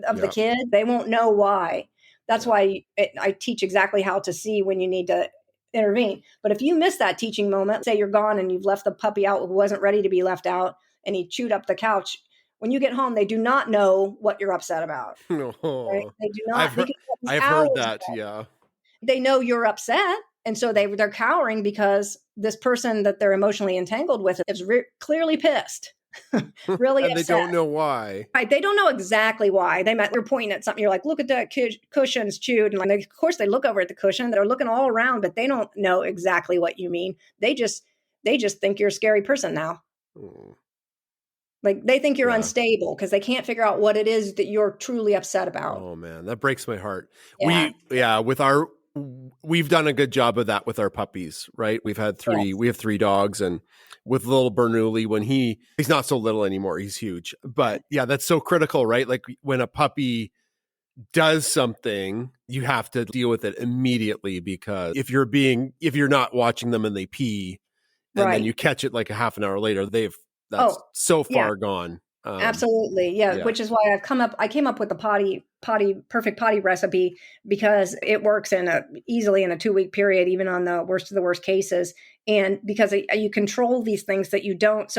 of the kid? They won't know why. That's why I teach exactly how to see when you need to intervene. But if you miss that teaching moment, say you're gone and you've left the puppy out who wasn't ready to be left out and he chewed up the couch, when you get home, they do not know what you're upset about. Oh, right? They do not. I've heard that. Yeah. They know you're upset. And so they're cowering because this person that they're emotionally entangled with is clearly pissed. Really and upset. They don't know why. Right. They don't know exactly why. They're pointing at something. You're like, look at that cushion's chewed. And of course they look over at the cushion. They're looking all around, but they don't know exactly what you mean. They just think you're a scary person now. Mm. Like they think you're unstable because they can't figure out what it is that you're truly upset about. Oh man, that breaks my heart. Yeah. We've done a good job of that with our puppies, right? We have 3 dogs, and with little Bernoulli, when he's not so little anymore, he's huge. But yeah, that's so critical, right? Like when a puppy does something, you have to deal with it immediately because if you're not watching them and they pee, and then you catch it like a half an hour later, that's so far gone. Absolutely. Yeah. Which is why I came up with the perfect potty recipe because it works easily in a 2-week period, even on the worst of the worst cases. And because you control these things so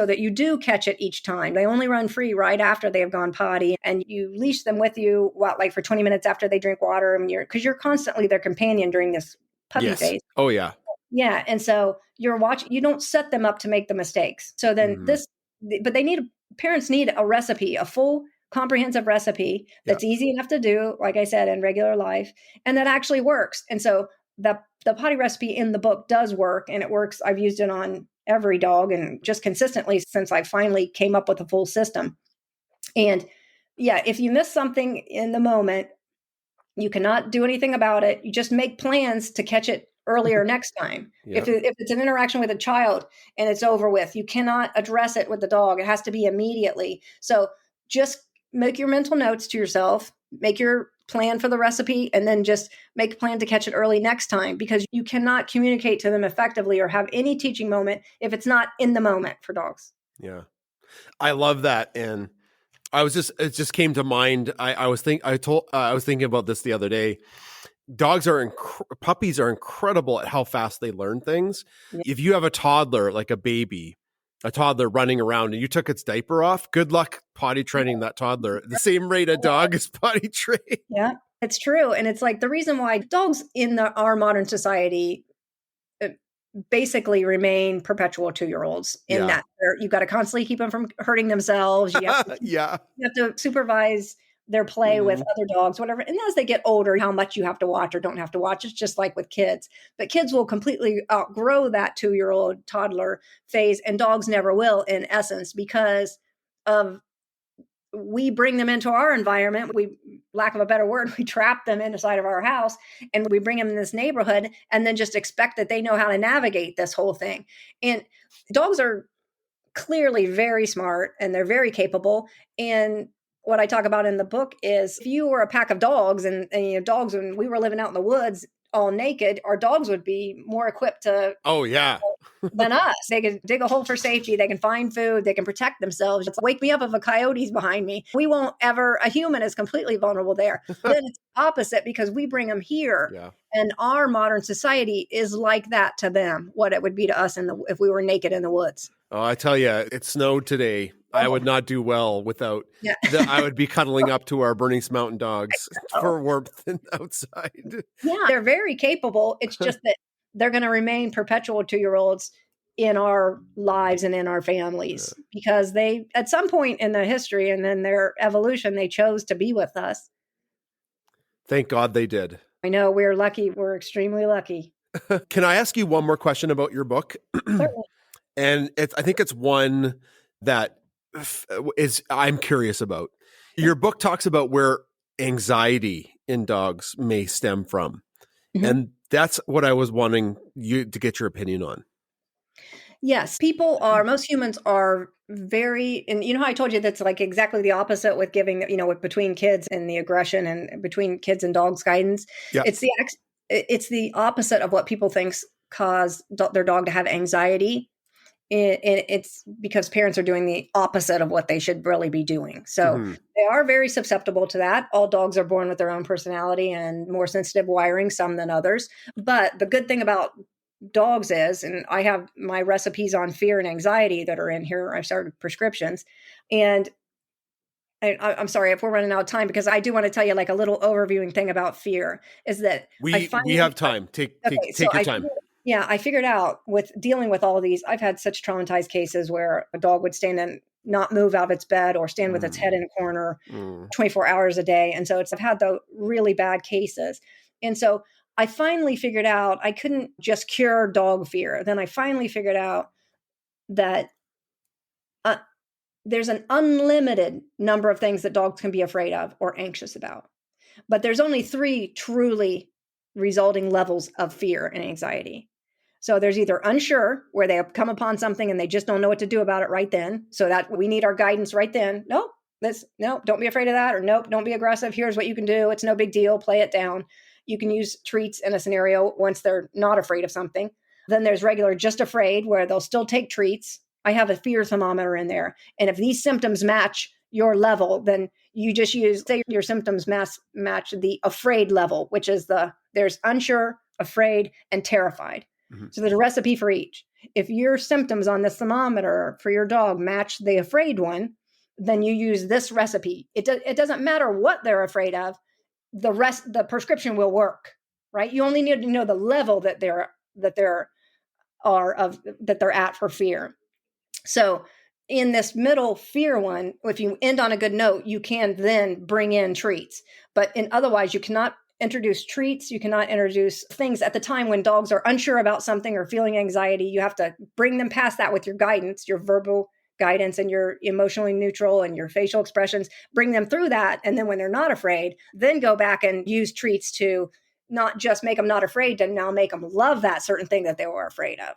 that you do catch it each time. They only run free right after they have gone potty, and you leash them with you, for 20 minutes after they drink water, and because you're constantly their companion during this puppy phase. Oh yeah. Yeah. And so you're watching, you don't set them up to make the mistakes. So then but parents need a recipe, a full comprehensive recipe that's easy enough to do, like I said, in regular life, and that actually works. And so the potty recipe in the book does work, and it works. I've used it on every dog and just consistently since I finally came up with a full system. And if you miss something in the moment, you cannot do anything about it. You just make plans to catch it earlier next time. If it's an interaction with a child and it's over with, you cannot address it with the dog. It has to be immediately. So just make your mental notes to yourself, make your plan for the recipe, and then just make a plan to catch it early next time, because you cannot communicate to them effectively or have any teaching moment if it's not in the moment for dogs. Yeah. I love that. And it just came to mind. I was thinking about this the other day. Puppies are incredible at how fast they learn things. Yeah. If you have a toddler, like a toddler running around and you took its diaper off, good luck potty training that toddler at the same rate a dog is potty trained. Yeah, it's true. And it's like the reason why dogs in our modern society basically remain perpetual 2-year-olds in that you've got to constantly keep them from hurting themselves. You have to, you have to supervise their play with other dogs, whatever. And as they get older, how much you have to watch or don't have to watch, it's just like with kids. But kids will completely outgrow that 2-year-old toddler phase, and dogs never will, in essence, because we bring them into our environment. We, lack of a better word, we trap them inside of our house, and we bring them in this neighborhood and then just expect that they know how to navigate this whole thing. And dogs are clearly very smart and they're very capable. And what I talk about in the book is if you were a pack of dogs and dogs, when we were living out in the woods all naked, our dogs would be more equipped to Oh, yeah. than us. They can dig a hole for safety. They can find food. They can protect themselves. It's wake me up if a coyote's behind me. We won't ever, a human is completely vulnerable there. Then it's opposite because we bring them here. Yeah. And our modern society is like that to them, what it would be to us if we were naked in the woods. Oh, I tell you, it snowed today. I would not do well without, Yeah. I would be cuddling up to our Bernese Mountain Dogs for warmth and outside. Yeah, they're very capable. It's just that they're going to remain perpetual 2-year-olds in our lives and in our families because they, at some point in the history and in their evolution, they chose to be with us. Thank God they did. I know we're lucky. We're extremely lucky. Can I ask you one more question about your book? Certainly. And I think it's one that I'm curious about. Your book talks about where anxiety in dogs may stem from. Mm-hmm. And that's what I was wanting you to get your opinion on. Yes, most humans are very, and how I told you that's like exactly the opposite with giving, with between kids and the aggression and between kids and dogs guidance. Yeah. It's the opposite of what people think cause their dog to have anxiety. It's because parents are doing the opposite of what they should really be doing. So they are very susceptible to that. All dogs are born with their own personality and more sensitive wiring, some than others. But the good thing about dogs is, and I have my recipes on fear and anxiety that are in here. I've started prescriptions. And I'm sorry if we're running out of time because I do want to tell you like a little overviewing thing about fear is that we have time. Take your time. I figured out with dealing with all of these, I've had such traumatized cases where a dog would stand and not move out of its bed or stand with its head in a corner 24 hours a day. And so I've had the really bad cases. And so I finally figured out I couldn't just cure dog fear. Then I finally figured out that there's an unlimited number of things that dogs can be afraid of or anxious about. But there's only 3 truly resulting levels of fear and anxiety. So there's either unsure, where they have come upon something and they just don't know what to do about it right then. So that we need our guidance right then. Nope, don't be afraid of that. Or nope, don't be aggressive. Here's what you can do. It's no big deal. Play it down. You can use treats in a scenario once they're not afraid of something. Then there's regular just afraid, where they'll still take treats. I have a fear thermometer in there. And if these symptoms match your level, then you just say your symptoms match the afraid level, which is there's unsure, afraid, and terrified. Mm-hmm. So there's a recipe for each. If your symptoms on this thermometer for your dog match the afraid one, then you use this recipe. It doesn't matter what they're afraid of. The prescription will work, right? You only need to know the level that they're at for fear. So in this middle fear one, if you end on a good note, you can then bring in treats. But otherwise, you cannot introduce treats. You cannot introduce things at the time when dogs are unsure about something or feeling anxiety. You have to bring them past that with your guidance, your verbal guidance and your emotionally neutral and your facial expressions, bring them through that. And then when they're not afraid, then go back and use treats to not just make them not afraid, to now make them love that certain thing that they were afraid of.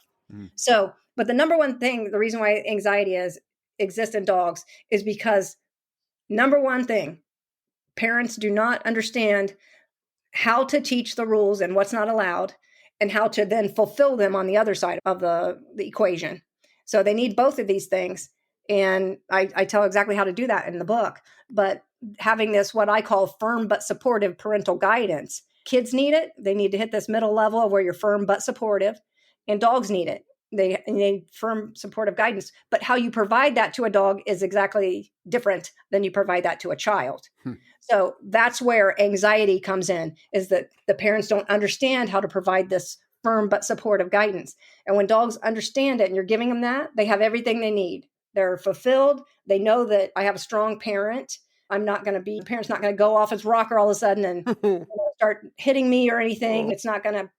So, but the number one thing, the reason why anxiety exists in dogs is because number one thing, parents do not understand how to teach the rules and what's not allowed and how to then fulfill them on the other side of the equation. So they need both of these things. And I tell exactly how to do that in the book. But having this, what I call firm but supportive parental guidance, kids need it. They need to hit this middle level of where you're firm but supportive, and dogs need it. They need firm supportive guidance. But how you provide that to a dog is exactly different than you provide that to a child. So that's where anxiety comes in, is that the parents don't understand how to provide this firm but supportive guidance. And when dogs understand it and you're giving them that, they have everything they need. They're fulfilled. They know that I have a strong parent. The parent's not going to go off his rocker all of a sudden and start hitting me or anything. They're not going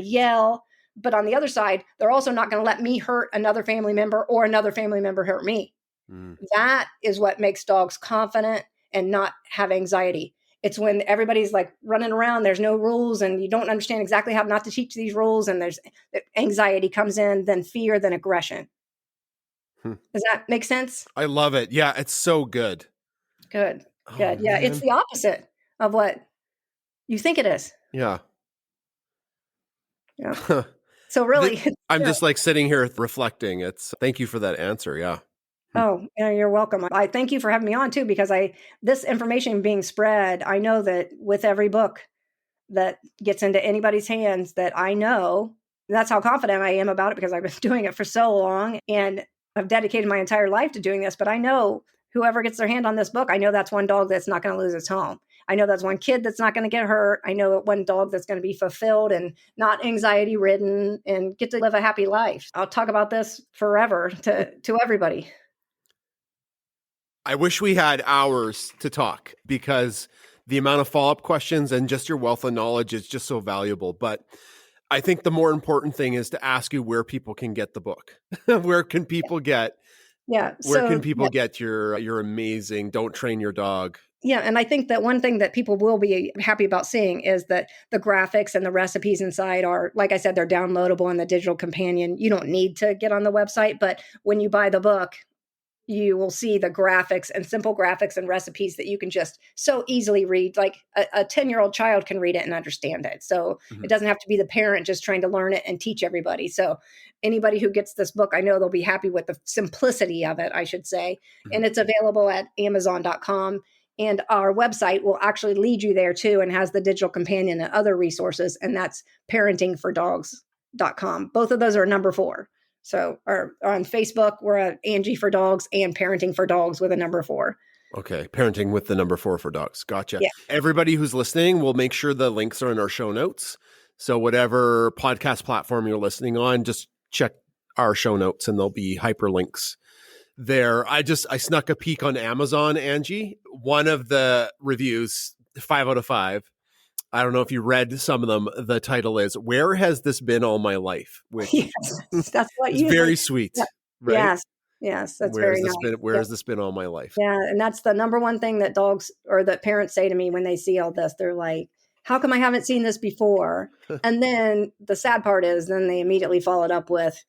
to yell. But on the other side, they're also not going to let me hurt another family member or another family member hurt me. That is what makes dogs confident and not have anxiety. It's when everybody's like running around, there's no rules, and you don't understand exactly how not to teach these rules, and there's anxiety comes in, then fear, then aggression. Does that make sense? I love it. Yeah, it's so good. Good. Oh, Good. Yeah, it's man. the opposite of what you think it is. Yeah. Yeah. So really, I'm yeah. just like sitting here reflecting. Thank you for that answer. Yeah. Oh, yeah, you're welcome. I thank you for having me on too, because this information being spread, I know that with every book that gets into anybody's hands that I know, that's how confident I am about it, because I've been doing it for so long and I've dedicated my entire life to doing this. But I know whoever gets their hand on this book, I know that's one dog that's not going to lose its home. I know that's one kid that's not going to get hurt. I know one dog that's going to be fulfilled and not anxiety ridden and get to live a happy life. I'll talk about this forever to everybody. I wish we had hours to talk because the amount of follow-up questions and just your wealth of knowledge is just so valuable. But I think the more important thing is to ask you where people can get the book. Where can people get Yeah. where can So people get your amazing Don't Train Your Dog? yeah, and I think that one thing that people will be happy about seeing is that the graphics and the recipes inside are, like I said, they're downloadable in the digital companion. You don't need to get on the website, but when you buy the book, you will see the graphics and simple graphics and recipes that you can just so easily read. Like a 10-year-old child can read it and understand it. So Mhm. it doesn't have to be the parent just trying to learn it and teach everybody. So anybody who gets this book, I know they'll be happy with the simplicity of it, I should say. Mhm. And it's available at Amazon.com. And our website will actually lead you there too, and has the digital companion and other resources. And that's parentingfordogs.com. Both of those are number 4. So or on Facebook, we're at Angie for Dogs and Parenting for Dogs with a number 4. Okay. Parenting with the number 4 for dogs. Gotcha. Yeah. Everybody who's listening, we'll make sure the links are in our show notes. So whatever podcast platform you're listening on, just check our show notes and there'll be hyperlinks there. I snuck a peek on Amazon, Angie. One of the reviews, 5 out of 5. I don't know if you read some of them. The title is "Where Has This Been All My Life?" Which Yes, that's what is you very sweet, yeah. right? Yes, that's very nice. Where has this been all my life? Yeah, and that's the number one thing that dogs or that parents say to me when they see all this. They're like, "How come I haven't seen this before?" And then the sad part is, then they immediately follow it up with,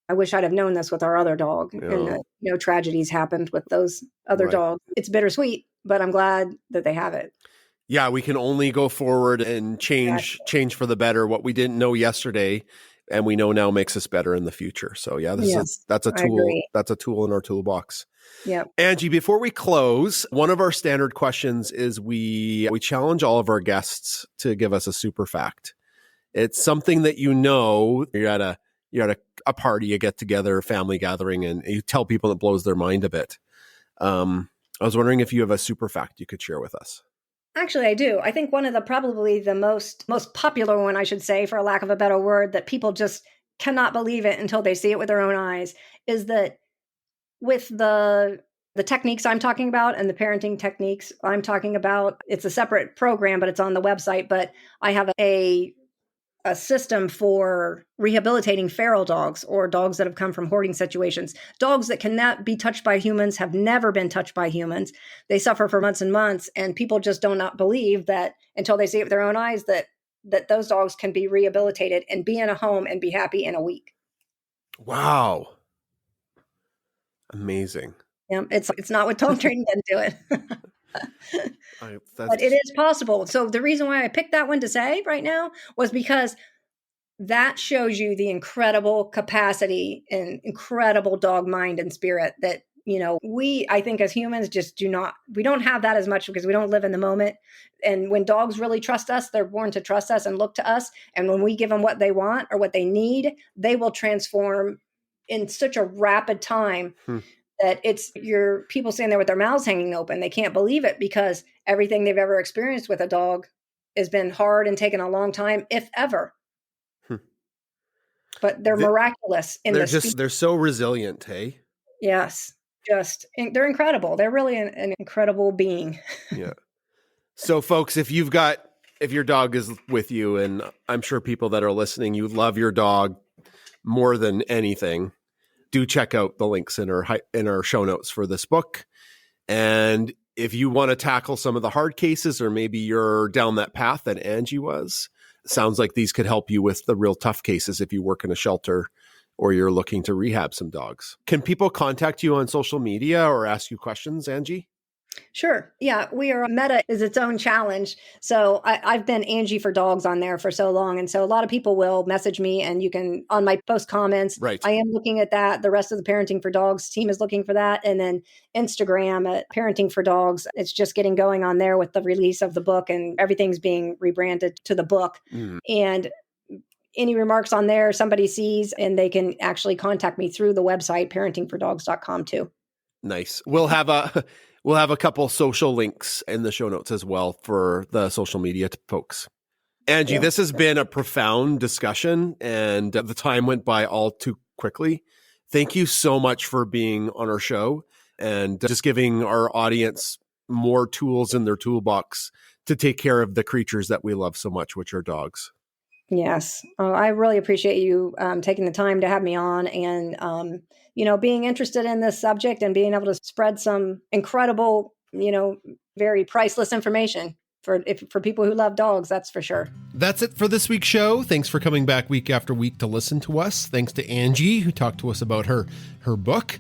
"I wish I'd have known this with our other dog." Yeah. And tragedies happened with those other Right. dogs. It's bittersweet, but I'm glad that they have it. Yeah, we can only go forward and change for the better. What we didn't know yesterday and we know now makes us better in the future. So yeah, that's a I tool. agree. That's a tool in our toolbox. Yeah. Angie, before we close, one of our standard questions is we challenge all of our guests to give us a super fact. It's something that you're at a party, a get together, family gathering, and you tell people it blows their mind a bit. I was wondering if you have a super fact you could share with us. Actually, I do. I think one of probably the most popular one, I should say, for a lack of a better word, that people just cannot believe it until they see it with their own eyes, is that with the techniques I'm talking about and the parenting techniques I'm talking about, it's a separate program, but it's on the website. But I have a system for rehabilitating feral dogs or dogs that have come from hoarding situations. Dogs that cannot be touched by humans, have never been touched by humans. They suffer for months and months, and people just do not believe that until they see it with their own eyes that those dogs can be rehabilitated and be in a home and be happy in a week. Wow. Amazing. Yeah, it's not what dog training doesn't do it. But it is possible. So the reason why I picked that one to say right now was because that shows you the incredible capacity and incredible dog mind and spirit that, I think as humans we don't have that as much because we don't live in the moment. And when dogs really trust us, they're born to trust us and look to us. And when we give them what they want or what they need, they will transform in such a rapid time. That it's your people standing there with their mouths hanging open. They can't believe it because everything they've ever experienced with a dog has been hard and taken a long time, if ever. But they're miraculous in they're so resilient, hey? Yes. They're incredible. They're really an incredible being. Yeah. So folks, if your dog is with you, and I'm sure people that are listening, you love your dog more than anything, do check out the links in our show notes for this book. And if you want to tackle some of the hard cases, or maybe you're down that path that Angie was, sounds like these could help you with the real tough cases if you work in a shelter or you're looking to rehab some dogs. Can people contact you on social media or ask you questions, Angie? Sure. Yeah, we are. Meta is its own challenge. So I've been Angie for Dogs on there for so long. And so a lot of people will message me, and you can, on my post comments, Right. I am looking at that. The rest of the Parenting for Dogs team is looking for that. And then Instagram at Parenting for Dogs. It's just getting going on there with the release of the book, and everything's being rebranded to the book. And any remarks on there somebody sees, and they can actually contact me through the website, parentingfordogs.com too. Nice. We'll have a couple social links in the show notes as well for the social media folks. Angie, Yeah. This has been a profound discussion, and the time went by all too quickly. Thank you so much for being on our show and just giving our audience more tools in their toolbox to take care of the creatures that we love so much, which are dogs. Yes. I really appreciate you taking the time to have me on, and, being interested in this subject and being able to spread some incredible, very priceless information for people who love dogs, that's for sure. That's it for this week's show. Thanks for coming back week after week to listen to us. Thanks to Angie, who talked to us about her book.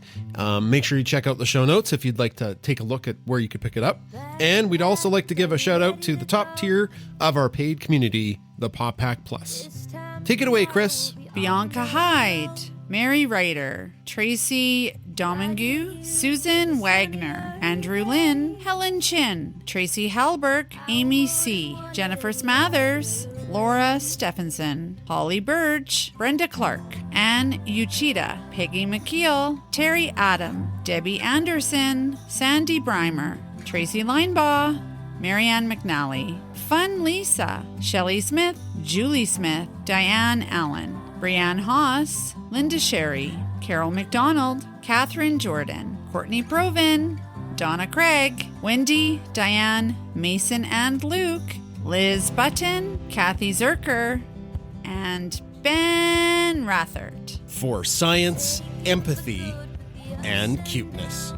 Make sure you check out the show notes if you'd like to take a look at where you could pick it up. And we'd also like to give a shout out to the top tier of our paid community, the Paw Pack Plus. Take it away, Chris. Bianca Hyde, Mary Ryder, Tracy Domingue, Susan Wagner, Andrew Lynn, Helen Chin, Tracy Halberg, Amy C., Jennifer Smathers, Laura Stephenson, Holly Birch, Brenda Clark, Ann Uchida, Peggy McKeel, Terry Adam, Debbie Anderson, Sandy Breimer, Tracy Linebaugh, Marianne McNally, Fun Lisa, Shelley Smith, Julie Smith, Diane Allen, Brianne Haas, Linda Sherry, Carol McDonald, Catherine Jordan, Courtney Provin, Donna Craig, Wendy, Diane, Mason and Luke, Liz Button, Kathy Zerker, and Ben Rathert. For science, empathy, and cuteness.